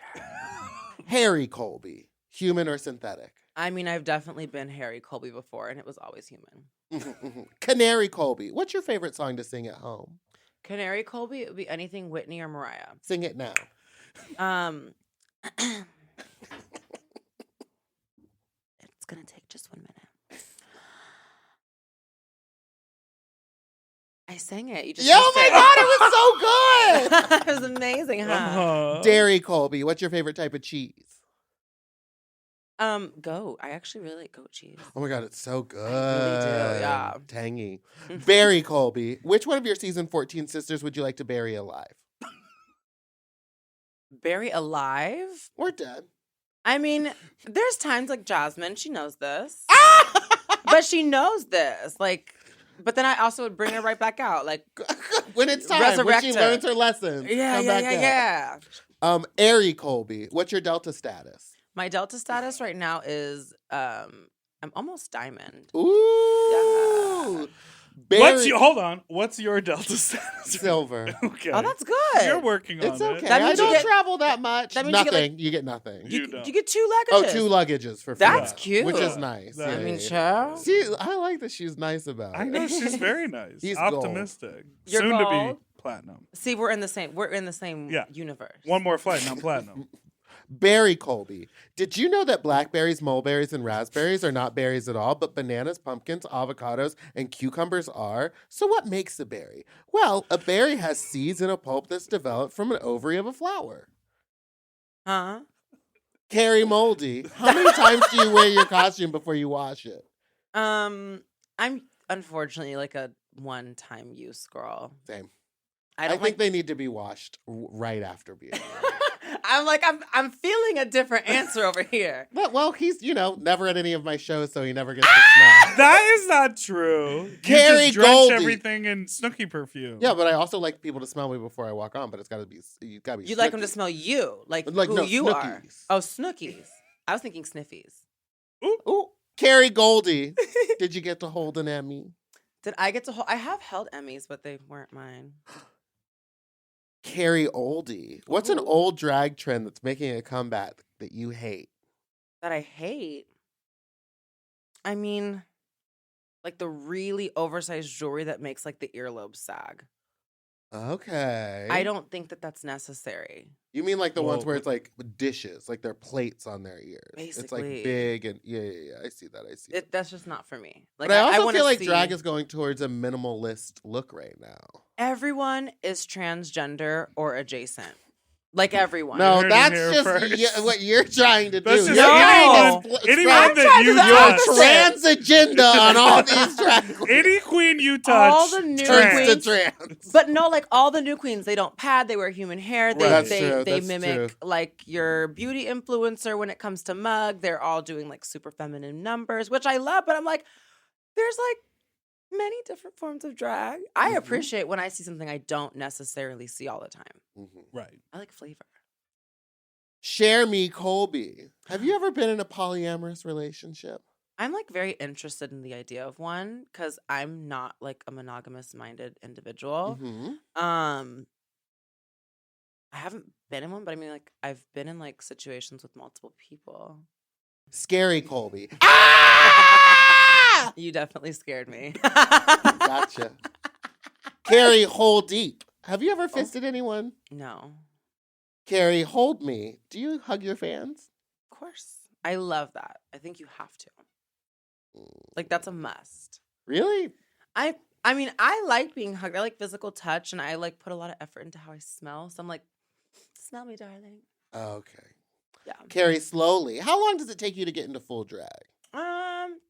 Harry Colby, human or synthetic? I mean, I've definitely been Harry Colby before, and it was always human. Canary Colby, what's your favorite song to sing at home? Canary Colby, it would be anything Whitney or Mariah. Sing it now. It's gonna take just 1 minute. I sang it. You just Oh missed my it. God, it was so good! It was amazing, huh? Uh-huh. Dairy Colby, what's your favorite type of cheese? Goat. I actually really like goat cheese. Oh my God, it's so good. really do, yeah. Tangy. Barry Colby, which one of your season 14 sisters would you like to bury alive? Bury alive? Or dead? I mean, there's times like Jasmine, she knows this. But she knows this. Like, but then I also would bring her right back out. Like, When it's time, when Resurrect she her. learns her lessons. yeah, come yeah, back yeah, out. yeah. Airy Colby, what's your Delta status? My Delta status right now is I'm almost diamond. Ooh. Hold on. What's your Delta status? Silver. Okay. Oh, that's good. You're working on It's it. okay. That I means you don't get- travel that much. that means you get, Nothing. You get nothing. You don't. You get 2 Oh, luggages. 2 luggages for free. That's Yeah. cute. Which is nice. That- I Yeah, mean, yeah. child. See, I like that she's nice about it. I know she's very nice. He's gold. optimistic. You're Soon to be gold. platinum. See, we're in the same Yeah. universe. One more flight and I'm platinum. Berry Colby. Did you know that blackberries, mulberries, and raspberries are not berries at all, but bananas, pumpkins, avocados, and cucumbers are? So what makes a berry? Well, a berry has seeds and a pulp that's developed from an ovary of a flower. Huh? Kerri Moldy. How many times do you wear your costume before you wash it? I'm unfortunately like a one-time use girl. Same. I I don't think they need to be washed right after being worn. I'm feeling a different answer over here. But, well, he's, never at any of my shows, so he never gets to smell. That is not true. Kerri You just drench Colby. everything in Snooki perfume. Yeah, but I also like people to smell me before I walk on, but it's got to be, you got to be You like them to Snooki. smell you, like Like, who no, you are. Snookies. Oh, Snookies. I was thinking Sniffies. Ooh. Kerri Goldie. Did you get to hold an Emmy? Did I get to hold? I have held Emmys, but they weren't mine. Kerri Oldie. What's an Ooh. old drag trend that's making a comeback that you hate? That I hate. I mean, like the really oversized jewelry that makes like the earlobes sag. Okay. I don't think that that's necessary. You mean like the ones Well, where it's like dishes, like they're plates on their ears. It's like Basically. big and yeah. I see that. That's just not for me. Like, But I also wanna feel like see- drag is going towards a minimalist look right now. Everyone is transgender or adjacent. Like everyone. No, heard it that's here just first. what you're trying to do. That's just You're trying to anyone that trying to you do the your touch. opposite. trans agenda on all these drag queens Any queen you touch. All the new turns queens. to trans. But no, like all the new queens, they don't pad, they wear human hair. They Right. That's they, true, they that's mimic true. like your beauty influencer when it comes to mug. They're all doing like super feminine numbers, which I love, but I'm like, there's like many different forms of drag. I Mhm. appreciate when I see something I don't necessarily see all the time. Mhm. Right. I like flavor. Share me, Colby. Have you ever been in a polyamorous relationship? I'm like very interested in the idea of one because I'm not like a monogamous minded individual. Mhm. I haven't been in one, but I mean like I've been in like situations with multiple people. Scary Colby. Ah! You definitely scared me. Gotcha. Kerri, hold deep. Have you Oh. ever fisted anyone? No, Kerri, hold me. Do you hug your fans? of course. I love that. I think you have to. Like that's a must. Really? I mean, I like being hugged. I like physical touch and I like put a lot of effort into how I smell. So I'm like, smell me, darling. Okay. Yeah. Kerri, slowly. How long does it take you to get into full drag?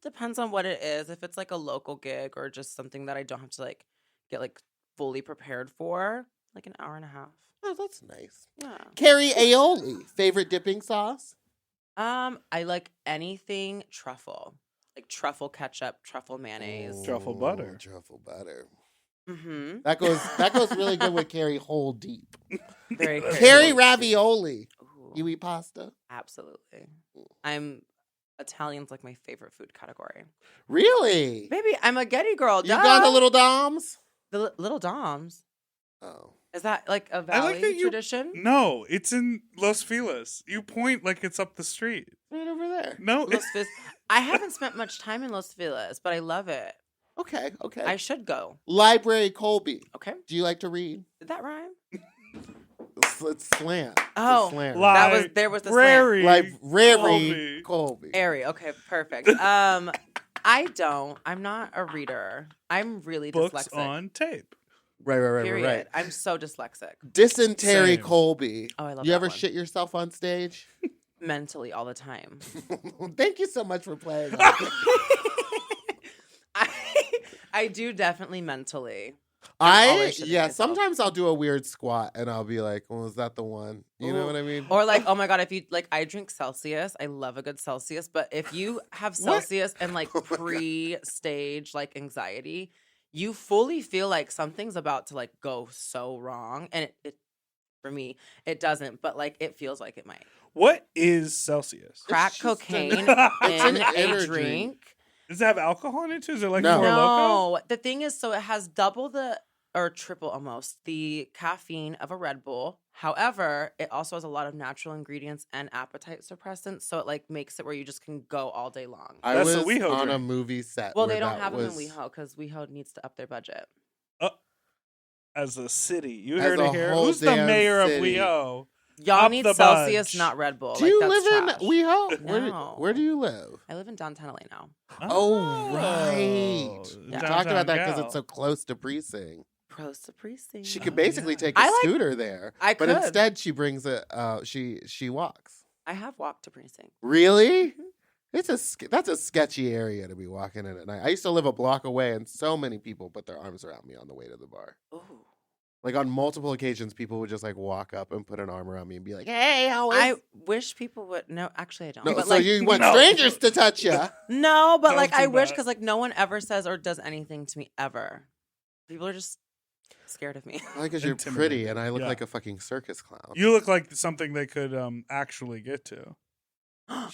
Depends on what it is. If it's like a local gig or just something that I don't have to like get like fully prepared for, like an hour and a half. Oh, that's nice. Yeah. Kerri aioli. Favorite dipping sauce? I like anything truffle. Like truffle ketchup, truffle mayonnaise. Truffle butter. Truffle butter. Mm-hmm. That goes really good with Kerri hold deep. Very good. Kerri ravioli. Ooh, You eat pasta? absolutely. Italian's like my favorite food category. Really? Baby, I'm a Getty girl. You Duh. gone to Little Dom's? The Little Doms. Oh. Is that like a I valley like that you. tradition? No, it's in Los Feliz. You point like it's up the street. Right over there. No, Los Feliz. I haven't spent much time in Los Feliz, but I love it. Okay. I should go. Library Colby. Okay. Do you like to read? Did that rhyme? It's slant. It's Oh. slant. There was the slant. Library Library Colby. Airy. Okay, perfect. I'm not a reader. I'm really books dyslexic. on tape. Right. Period. I'm so dyslexic. Dysentery Same. Colby. Oh, I love You that ever one. shit yourself on stage? Mentally all the time. Thank you so much for playing. I do definitely mentally. always shitting myself. Sometimes I'll do a weird squat and I'll be like, well, is that the one? You know Ooh. what I mean? Or like, oh my God, if you like, I drink Celsius. I love a good Celsius. But if you have What? Celsius and like Oh my God. pre-stage like anxiety, you fully feel like something's about to like go so wrong. And it for me, it doesn't, but like it feels like it might. What is Celsius? Crack just an- cocaine It's in an a energy. drink. Does it have alcohol in it too? Is it like No. Four Loko? No, the thing is, so it has double the or triple almost the caffeine of a Red Bull. However, it also has a lot of natural ingredients and appetite suppressants, so it like makes it where you just can go all day long. I That's was a WeHo on a drink. movie set. Well, where they don't that have them in was- WeHo because WeHo needs to up their budget. As a city. You As heard a it here. whole Who's the damn mayor city. of WeHo? Y'all Up need the Celsius, budge. not Red Bull. Do you that's live trash. in WeHo? No. Where do you live? I live in downtown LA now. Oh, right. We Yeah. talked about that because gal. it's so close to Precinct. Close to precinct. She could basically take a I like- scooter there. I But could. instead, she brings it. She walks. I have walked to precinct. Really? Mhm. That's a sketchy area to be walking in at night. I used to live a block away, and so many people put their arms around me on the way to the bar. Ooh. Like on multiple occasions, people would just like walk up and put an arm around me and be like, "Hey, how is?" I wish people would. No, actually, I don't. No, but so like, you want No. strangers to touch you? No, but Don't like do I wish that. because like no one ever says or does anything to me ever. People are just scared of me. Because you're pretty, Intimidated. and I look Yeah. like a fucking circus clown. You look like something they could actually get to. Oh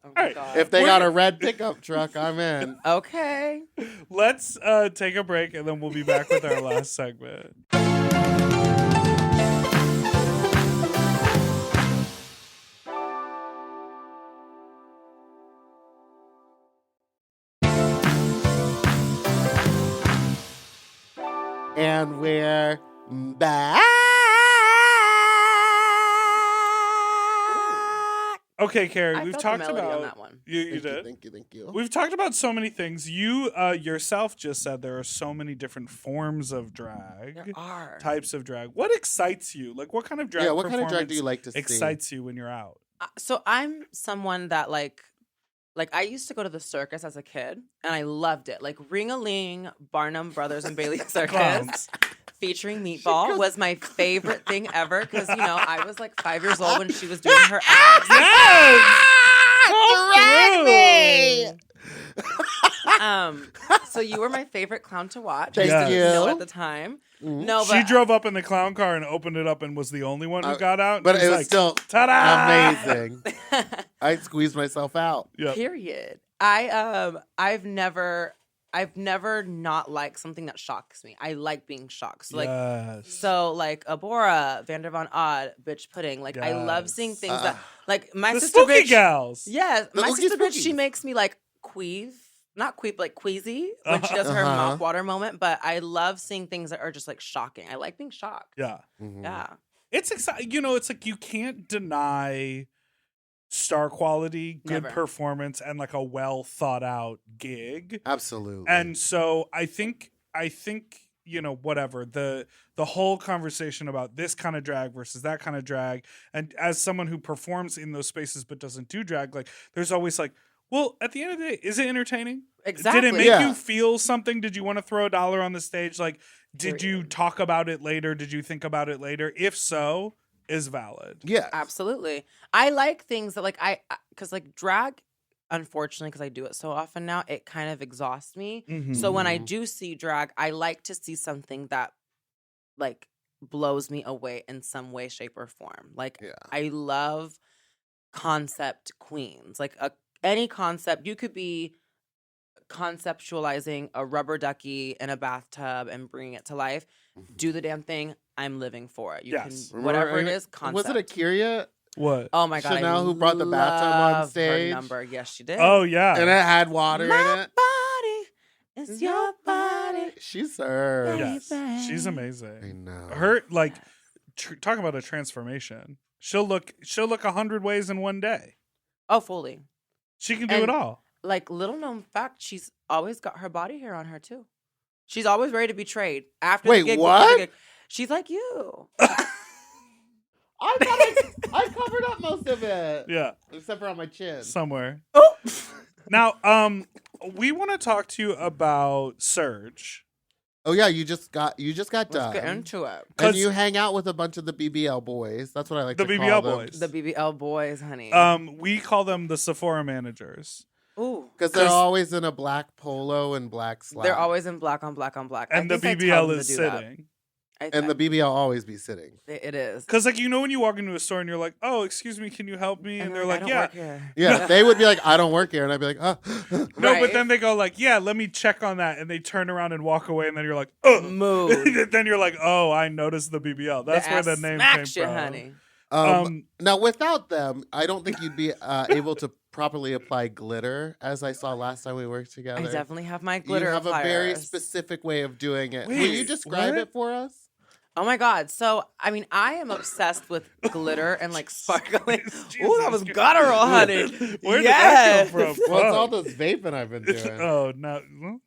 All my right. God. If they We're- got a red pickup truck, I'm in. Okay. Let's take a break and then we'll be back with our last segment. And we're back. Okay, Kerri, I we've felt talked the melody about on that one. you did. Thank you. We've talked about so many things. You yourself just said there are so many different forms of drag, There are. types of drag. What excites you? Like, what kind of drag? Yeah, what kind of drag do you performance like to see? excites you when you're out? So I'm someone that like I used to go to the circus as a kid and I loved it. Like Ring-a-Ling, Barnum Brothers and Bailey Circus Clowns. featuring Meatball was my favorite thing ever because you know I was like 5 years old when she was doing her act. Yes. Drag me! So you were my favorite clown to watch. Thank I didn't you. know at the time. Mhm. No, but She drove up in the clown car and opened it up and was the only one who got out. But And it was like, still ta-da! amazing. I squeezed myself out. Yep. Period. I've never not liked something that shocks me. I like being shocked. So like Yes. so like Abora, Vander Von Odd, Bitch Pudding. Like I love seeing Yes. things that like my the sister spooky bitch. gals. Yes, The my Oogie sister bitch. She Spookies. makes me like queeve. Not queep, like queasy when she does her Uh-huh. mop water moment. But I love seeing things that are just like shocking. I like being shocked. Yeah. Mhm. Yeah. It's exciting. You know, it's like you can't deny star quality, good Never. performance, and like a well thought out gig. Absolutely. And so I think you know, whatever the whole conversation about this kind of drag versus that kind of drag, and as someone who performs in those spaces but doesn't do drag, like there's always like, well, at the end of the day, is it entertaining? Exactly. Did it make Yeah. you feel something? Did you want to throw $1 on the stage? Like, did you Period. talk about it later? Did you think about it later? If so, is valid. yeah. Absolutely. I like things that like because like drag, unfortunately, because I do it so often now, it kind of exhausts me. Mhm. So when I Mhm. do see drag, I like to see something that like blows me away in some way, shape, or form. Like Yeah. I love concept queens. Like any concept, you could be conceptualizing a rubber ducky in a bathtub and bringing it to life. Do the damn thing. I'm living for it. You Yes. can whatever it is. Was Concept. it Akira? What? Oh my god! Chanel I who brought the bathtub on love stage? Her number, yes, she did. Oh yeah. And it had water my in it. body is your body. She served. Yes. baby. She's I amazing. know. Her like talk about a transformation. She'll look 100 ways in one day. Oh, fully. She can do And- it all. Like little known fact, she's always got her body hair on her too. She's always ready to be trade after Wait, the gig. what? before the gig. She's like you. I thought I covered up most of it. Yeah. Except for on my chin. Somewhere. Oh, Now, we want to talk to you about Surge. Oh yeah, you just got let's done. get into it. And 'Cause- you hang out with a bunch of the BBL boys. That's what I like The to BBL call them. boys. The BBL boys, honey. We call them the Sephora managers. Ooh, Because they're 'Cause- always in a black polo and black slacks. they're always in black on black on black. And the I think I tell BBL them is to do that. sitting. And the BBL always be sitting. It is. Because, like, you know when you walk into a store and you're like, oh, excuse me, can you help me? And they're I like, don't yeah. work here. Yeah, they would be like, I don't work here. And I'd be like, oh. No, but Right. then they go like, yeah, let me check on that. And they turn around and walk away. And then you're like, oh. Mood. Then you're like, oh, I noticed the BBL. That's where the ass name smacks came you, from. honey. Now, without them, I don't think you'd be able to properly apply glitter, as I saw last time we worked together. I definitely have my glitter You have a very appliers. specific way of doing it. Will Wait, you describe what? it for us? Oh my God. So, I mean, I am obsessed with glitter and like sparkling. Jesus Ooh, that was Christ. guttural, honey. Where did that come Yes. from? Well, it's all Fuck. this vaping I've been doing. Oh, no. Well.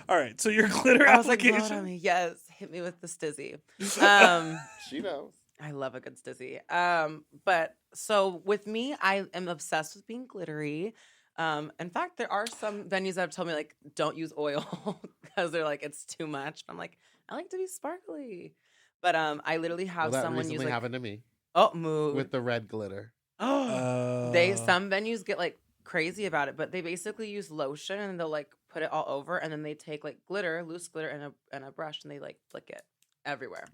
All right. So your glitter I was like, blow it application. on me. Yes. Hit me with the stizzy. Um, She knows. I love a good stizzy. But so with me, I am obsessed with being glittery. In fact, there are some venues that have told me like, don't use oil because they're like, it's too much. I'm like, I like to be sparkly. But I literally Well, have that someone recently use like, happened to me mood. with the red glitter. Some venues get like crazy about it, but they basically use lotion and they'll like put it all over, and then they take like glitter, loose glitter, and a brush, and they like flick it everywhere.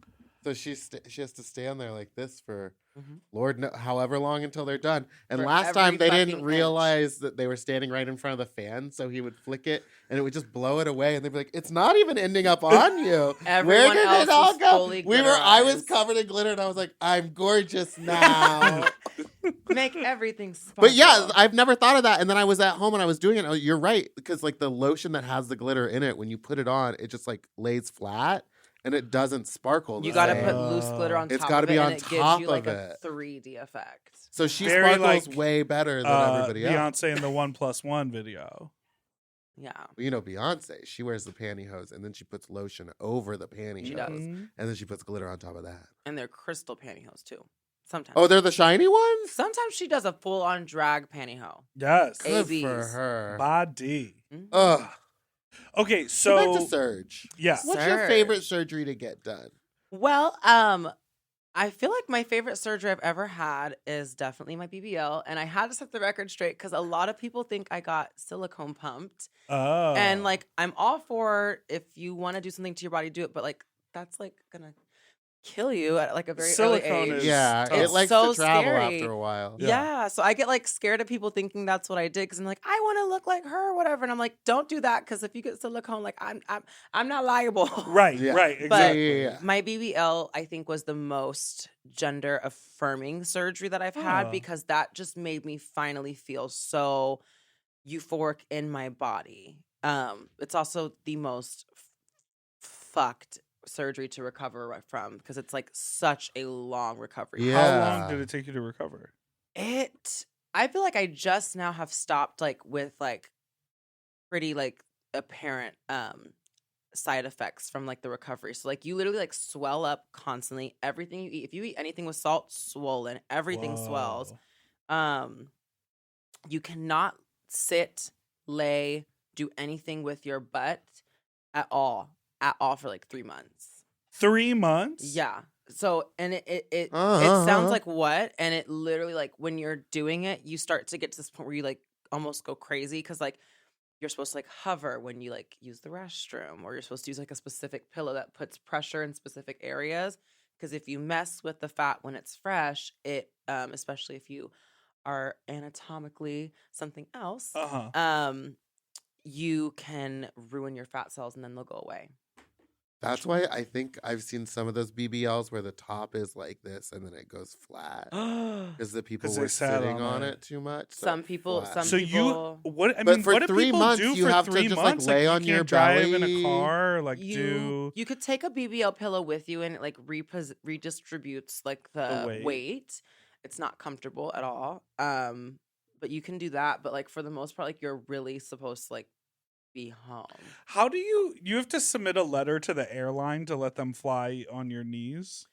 So she has to stand there like this for Mhm. Lord however long until they're done. And For last every time they didn't fucking realize that they were standing right in front of the fan, so he would flick it and it would just blow it away, and they'd be like, "It's not even ending up on you. Everyone Where did else it all was go?" fully I was glitterized. covered in glitter, and I was like, "I'm gorgeous now." Make everything sparkle. But yeah, I've never thought of that. And then I was at home and I was doing it. Oh, you're right, because like the lotion that has the glitter in it, when you put it on, it just like lays flat and it doesn't sparkle. You the got to same. put loose glitter on It's top gotta of be it, on and it gives top you like of a it. 3D effect. So she Very, sparkles like, way better than everybody else. Beyonce in the 1+1 video. Yeah. You know, Beyonce, she wears the pantyhose and then she puts lotion over the pantyhose. She does. And then she puts glitter on top of that. And they're crystal pantyhose too. Sometimes. Oh, they're the shiny ones? Sometimes she does a full-on drag pantyhose. Yes. Good ABs. for her. Body. Mhm. Ugh. Okay, Go so back to Surge. yeah. What's your Surge. favorite surgery to get done? Well, I feel like my favorite surgery I've ever had is definitely my BBL, and I had to set the record straight because a lot of people think I got silicone pumped, Oh. and like I'm all for if you want to do something to your body, do it, but like that's like gonna kill you at like a very Silicone early age. is Yeah, tough. it It's likes so to travel scary. after a while. Yeah, so I get like scared of people thinking that's what I did because I'm like, I want to look like her or whatever, and I'm like, don't do that because if you get silicone, like I'm not liable. Right, Yeah. right, But exactly. Yeah. my BBL, I think, was the most gender affirming surgery that I've had Oh. because that just made me finally feel so euphoric in my body. It's also the most fucked surgery to recover from because it's like such a long recovery. Yeah. How long did it take you to recover? I feel like I just now have stopped like with like pretty like apparent side effects from like the recovery. So like you literally like swell up constantly. Everything you eat, if you eat anything with salt, swollen. Everything swells. Whoa. You cannot sit, lay, do anything with your butt at all for like 3 months. 3 months? Yeah. So and it Uh-huh. sounds like what? And it literally like when you're doing it, you start to get to this point where you like almost go crazy because like you're supposed to like hover when you like use the restroom, or you're supposed to use like a specific pillow that puts pressure in specific areas. Because if you mess with the fat when it's fresh, it especially if you are anatomically something else, Uh-huh. you can ruin your fat cells and then they'll go away. That's why I think I've seen some of those BBLs where the top is like this and then it goes flat. Because the people 'Cause they were sat sitting on on it. it too much. so Some it people- flat. some So people- what? I But mean, for what do 3 people months, do you for have to 3 just, like, months? lay you on your can't drive in belly. a car, like You could take a BBL pillow with you and it like redistributes like the weight. weight. It's not comfortable at all. But you can do that. But like for the most part, like you're really supposed to like be home. How do you have to submit a letter to the airline to let them fly on your knees?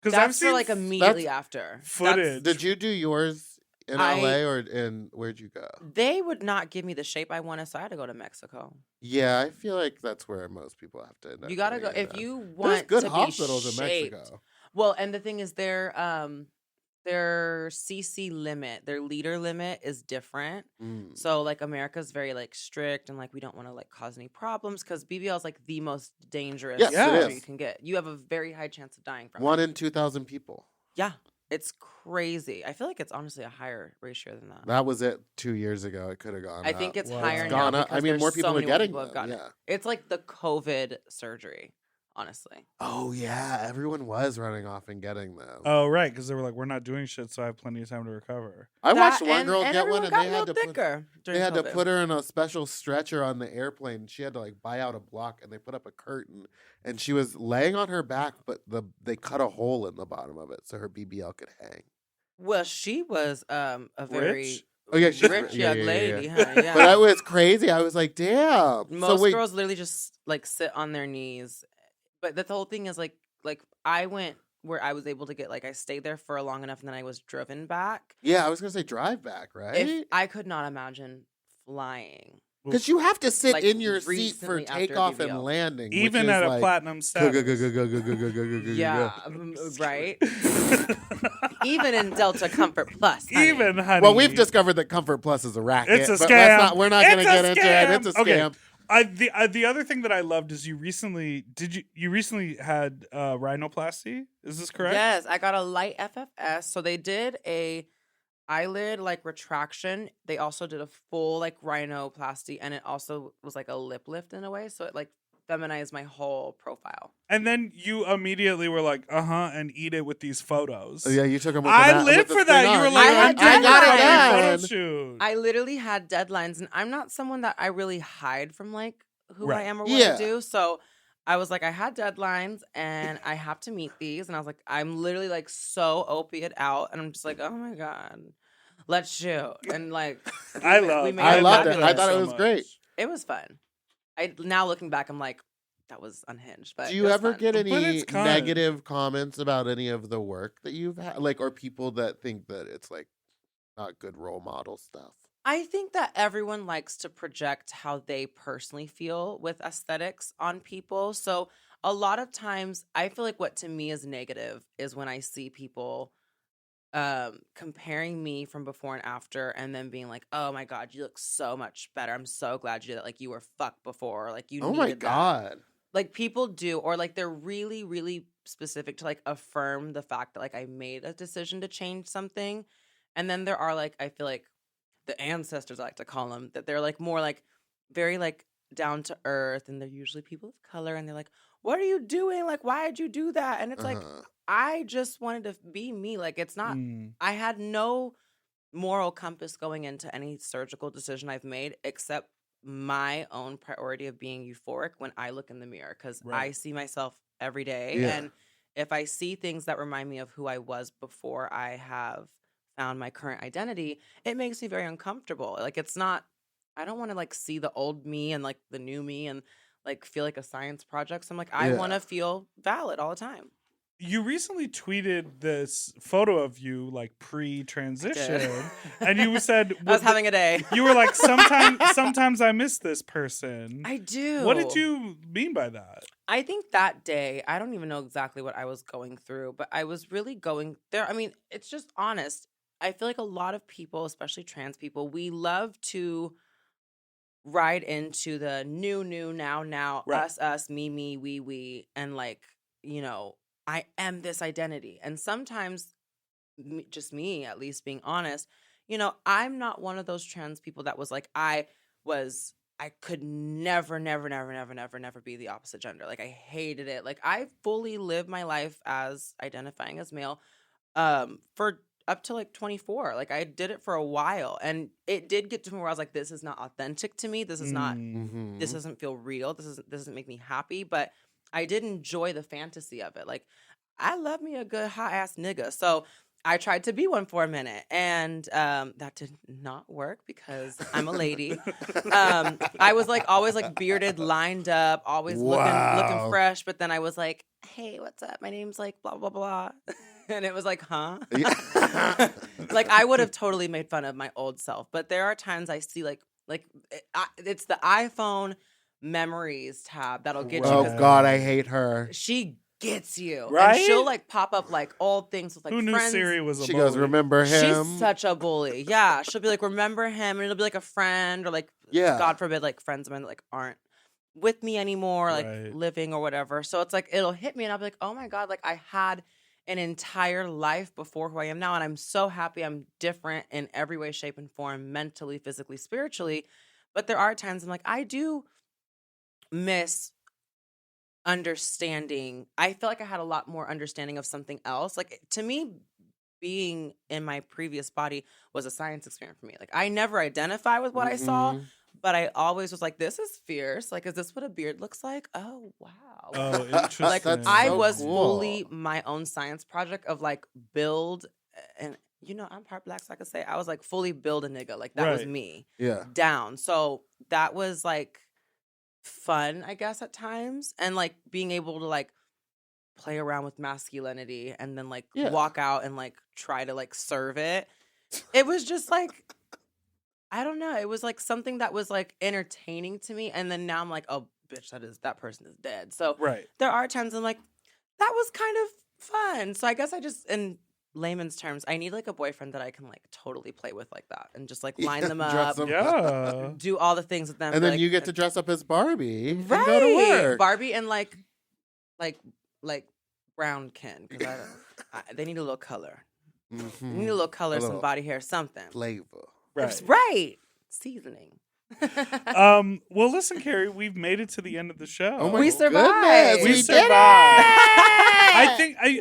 Because I've That's for seen like immediately after. footage. Did you do yours in I- LA or where'd you go? They would not give me the shape I wanted, so I had to go to Mexico. Yeah, I feel like that's where most people have to end up You gotta go getting it if done. you There's want good to hospitals be in shaped. Mexico. Well, and the thing is, their CC limit, their liter limit is different. Mm. So like America's very like strict and like we don't want to like cause any problems because BBL is like the most dangerous Yes, it surgery is. you can get. You have a very high chance of dying from 1 it. in 2,000 people. Yeah, it's crazy. I feel like it's honestly a higher ratio than that. That was it 2 years ago. It could have gone I up. think it's Wow. higher It's now gone up. I because mean, there's more so people are many getting people have them, gotten it. yeah. It's like the COVID surgery, honestly. Oh yeah, everyone was running off and getting them. Oh, right, because they were like, we're not doing shit, so I have plenty of time to recover. I That watched one and- girl and get one, everyone and got they a had little to thicker they during had to COVID. put her in a special stretcher on the airplane. She had to like buy out a block, and they put up a curtain, and she was laying on her back, but they cut a hole in the bottom of it so her BBL could hang. Well, she was a very Rich? Oh yeah, she's rich yeah, young yeah, lady, yeah. honey. Yeah. But that was crazy. I was like, damn. Most so wait, girls literally just like sit on their knees. But the whole thing is like I went where I was able to get like I stayed there for long enough and then I was driven back. yeah, I was gonna say drive back, right? If I could not imagine flying. Because you have to sit Like, in your seat for recently after takeoff and BBL. landing, Even which is at a like, platinum status. Yeah, right. Even in Delta Comfort Plus. Honey. Even, honey. Well, we've discovered that Comfort Plus is a racket. It's a but scam. we're not going to It's a get into it. It's a scam. scam. Okay. The other thing that I loved is you recently had rhinoplasty. Is this correct? Yes, I got a light FFS. So they did a eyelid like retraction. They also did a full like rhinoplasty, and it also was like a lip lift in a way. So it like feminized my whole profile. And then you immediately were like, and eat it with these photos. Oh, yeah, you took them with I the lived with for the that. thing You on. were like, I had I'm doing got a it done. photo shoot. I literally had deadlines, and I'm not someone that I really hide from like who Right. I am or what Yeah. I do. So I was like, I had deadlines, and I have to meet these, and I was like, I'm literally like so opiate out, and I'm just like, oh my god, let's shoot, and like I we loved made I it loved it. fabulous. I thought it was great. It was fun. Now looking back, I'm like, that was unhinged. But Do it you was ever fun. get But any it's kind. negative comments about any of the work that you've had? Like, or people that think that it's like not good role model stuff? I think that everyone likes to project how they personally feel with aesthetics on people. So a lot of times I feel like what to me is negative is when I see people comparing me from before and after and then being like, oh my God, you look so much better. I'm so glad you did that. Like you were fucked before. Or, like you Oh needed my that. God. Like people do, or like they're really, really specific to like affirm the fact that like I made a decision to change something. And then there are like, I feel like the ancestors, I like to call them, that they're like more like very like down to earth, and they're usually people of color, and they're like, what are you doing? Like, why did you do that? And it's like, I just wanted to be me. Like, it's not, I had no moral compass going into any surgical decision I've made except my own priority of being euphoric when I look in the mirror, because I see myself every day. Yeah. And if I see things that remind me of who I was before I have found my current identity, it makes me very uncomfortable. Like, it's not, I don't want to like see the old me and like the new me and like feel like a science project. So I'm like, I want to feel valid all the time. You recently tweeted this photo of you like pre-transition, and you said I was having a day. You were like, sometimes I miss this person. I do. What did you mean by that? I think that day, I don't even know exactly what I was going through, but I was really going there. I mean, it's just honest. I feel like a lot of people, especially trans people, we love to ride into the new, now, Right. us, me, we, and like, you know, I am this identity. And sometimes, just me, at least being honest, you know, I'm not one of those trans people that was like, I could never be the opposite gender. Like, I hated it. Like, I fully lived my life as identifying as male for up to like 24. Like, I did it for a while. And it did get to me where I was like, this is not authentic to me. This is not, this doesn't feel real. This doesn't make me happy. But I did enjoy the fantasy of it. Like, I love me a good hot ass nigga. So I tried to be one for a minute, and that did not work because I'm a lady. I was like always like bearded, lined up, always looking fresh. But then I was like, hey, what's up? My name's like blah, blah, blah. And it was like, huh? Like, I would have totally made fun of my old self. But there are times I see it's the iPhone memories tab that'll get you. Oh God, I hate her. She gets you, Right? and she'll like pop up like old things with like Who knew friends. Siri was a She bully? goes, remember him? She's such a bully. Yeah, she'll be like, remember him, and it'll be like a friend, or like, God forbid, like friends of mine that like aren't with me anymore, like living or whatever. So it's like it'll hit me, and I'll be like, oh my God, like I had an entire life before who I am now, and I'm so happy I'm different in every way, shape, and form, mentally, physically, spiritually. But there are times I'm like, I do miss understanding. I feel like I had a lot more understanding of something else. Like, to me, being in my previous body was a science experiment for me. Like, I never identified with what I saw, but I always was like, this is fierce. Like, is this what a beard looks like? Oh, wow. Oh, interesting. Like, That's I so was cool. fully my own science project of like build, and I'm part Black, so I could say I was like fully build a nigga. Like, that was Right. me Yeah. down. So that was like fun, I guess, at times, and like being able to like play around with masculinity and then like Yeah. walk out and like try to like serve it. It was just like, I don't know. It was like something that was like entertaining to me. And then now I'm like, oh, bitch, that person is dead. So Right. there are times I'm like, that was kind of fun. So I guess I just, in layman's terms, I need like a boyfriend that I can like totally play with like that and just like line them Dress up, them Yeah. do all the things with them. And be then like, you get to dress up as Barbie right. and go to work. Barbie and like brown Ken, because they need a little color. Mhm. They need a little color, A some little body hair, something. flavor. Right. Right. Seasoning. Well, listen, Kerri, we've made it to the end of the show. Oh my We survived. goodness, We we survived. did it!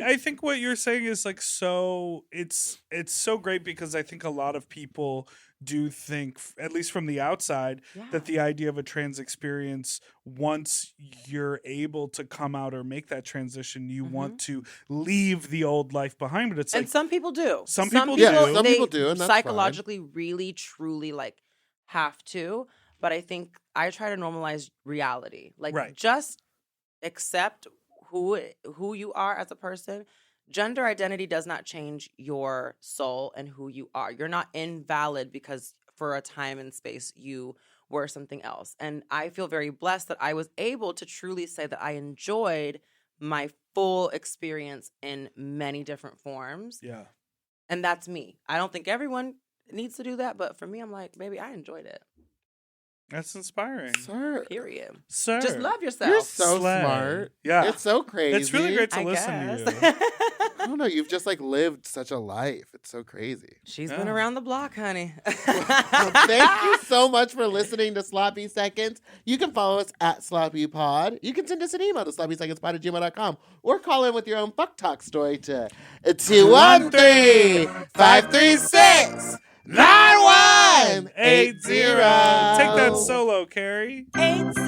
I think what you're saying is like so it's so great because I think a lot of people do think, at least from the outside, that the idea of a trans experience, once you're able to come out or make that transition, you want to leave the old life behind. But it's And like some people do. Some people do. Some they people do, and that's psychologically really, truly like have to. But I think I try to normalize reality. Like, Right. just accept who you are as a person. Gender identity does not change your soul and who you are. You're not invalid because for a time and space you were something else. And I feel very blessed that I was able to truly say that I enjoyed my full experience in many different forms. Yeah. And that's me. I don't think everyone needs to do that, but for me, I'm like, baby, I enjoyed it. That's inspiring. Sir, Period. Sir. Just love yourself. you're so Slay. smart. Yeah. It's so crazy. It's really great to I listen guess. to you. I don't know. You've just like lived such a life. It's so crazy. She's Yeah. been around the block, honey. Well, thank you so much for listening to Sloppy Seconds. You can follow us at Sloppy Pod. You can send us an email to sloppysecondspod@gmail.com or call in with your own fuck talk story to 213-536-9180. Take that solo, Kerri. 80.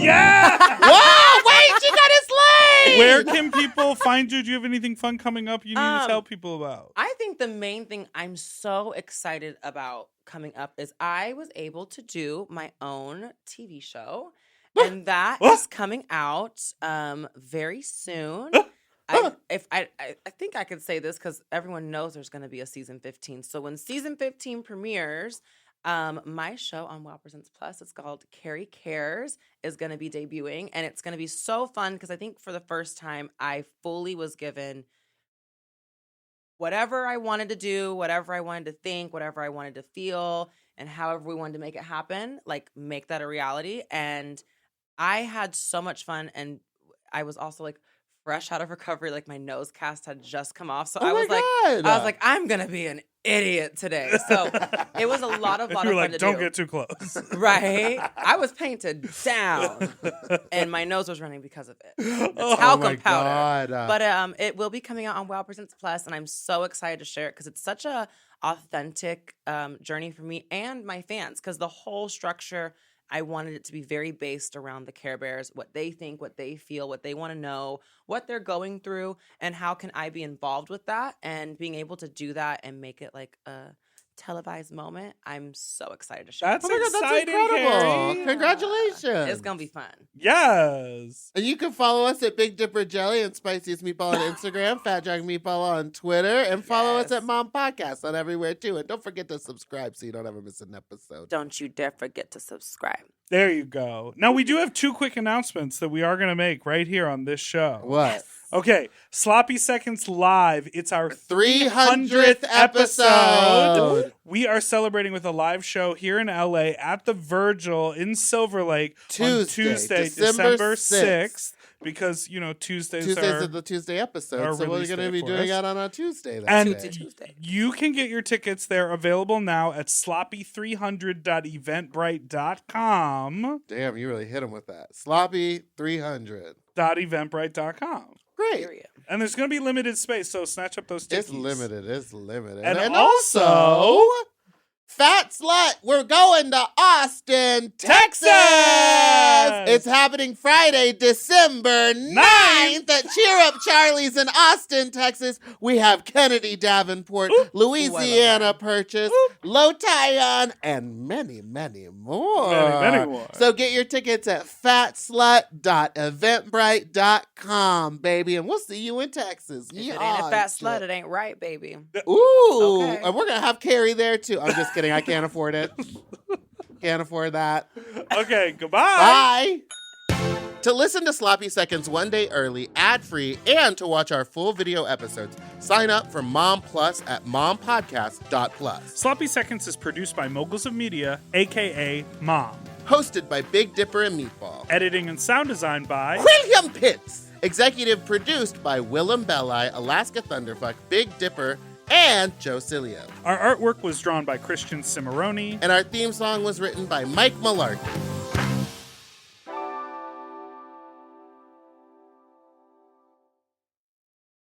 Yeah. Whoa, wait, she got it slayed! Where can people find you? Do you have anything fun coming up you need to tell people about? I think the main thing I'm so excited about coming up is I was able to do my own TV show, and that is coming out very soon. I think I could say this because everyone knows there's going to be a season 15. So when season 15 premieres, my show on WoW Presents Plus, it's called Kerri Cares, is going to be debuting, and it's going to be so fun because I think for the first time I fully was given whatever I wanted to do, whatever I wanted to think, whatever I wanted to feel, and however we wanted to make it happen, like make that a reality. And I had so much fun, and I was also like fresh out of recovery, like my nose cast had just come off. So I was like, I'm gonna be an idiot today. So it was a lot of You fun were like, to don't do. get too close. Right? I was painted down, and my nose was running because of it. It's talcum powder. But it will be coming out on WoW Presents Plus, and I'm so excited to share it because it's such a authentic journey for me and my fans. Because the whole structure, I wanted it to be very based around the Care Bears, what they think, what they feel, what they want to know, what they're going through, and how can I be involved with that, and being able to do that and make it like a televised moment. I'm so excited to share. That's Oh my God, that's exciting, incredible. Kerri. Congratulations. It's gonna be fun. Yes. And you can follow us at Big Dipper Jelly and Spiciest Meatball on Instagram, Fat Dragon Meatball on Twitter, and follow us Yes. at Mom Podcast on everywhere too. And don't forget to subscribe so you don't ever miss an episode. Don't you dare forget to subscribe. There you go. Now, we do have two quick announcements that we are going to make right here on this show. What? Okay, Sloppy Seconds Live. It's our 300th episode. We are celebrating with a live show here in LA at the Virgil in Silver Lake on Tuesday, Tuesday, December December 6th. because, Tuesdays Tuesdays are are the Tuesday are episode, so we're release going to day be for doing us. it on a Tuesday. That And day. Tuesday. you can get your tickets. They're available now at sloppy300.eventbrite.com. Damn, you really hit him with that. Sloppy 300. .eventbrite.com. Great. Period. And there's going to be limited space, so snatch up those tickets. It's limited. It's limited. And also, Fat Slut, we're going to Austin, Texas. It's happening Friday, December 9th at Cheer Up Charlie's in Austin, Texas. We have Kennedy Davenport, Louisiana Purchase, Lotayan, and many, many more. Many more. So get your tickets at fatslut.eventbrite.com, baby, and we'll see you in Texas. If it ain't a fat slut, it ain't right, baby. Ooh, Okay. and we're going to have Kerri there, too. I'm just kidding. I can't afford it. Can't afford that. Okay, goodbye. Bye. To listen to Sloppy Seconds one day early, ad-free, and to watch our full video episodes, sign up for Mom Plus at mompodcast.plus. Sloppy Seconds is produced by Moguls of Media, a.k.a. Mom. Hosted by Big Dipper and Meatball. Editing and sound design by William Pitts. Executive produced by Willem Belli, Alaska Thunderfuck, Big Dipper, and Joe Cilio. Our artwork was drawn by Christian Cimarroni. And our theme song was written by Mike Malarkey.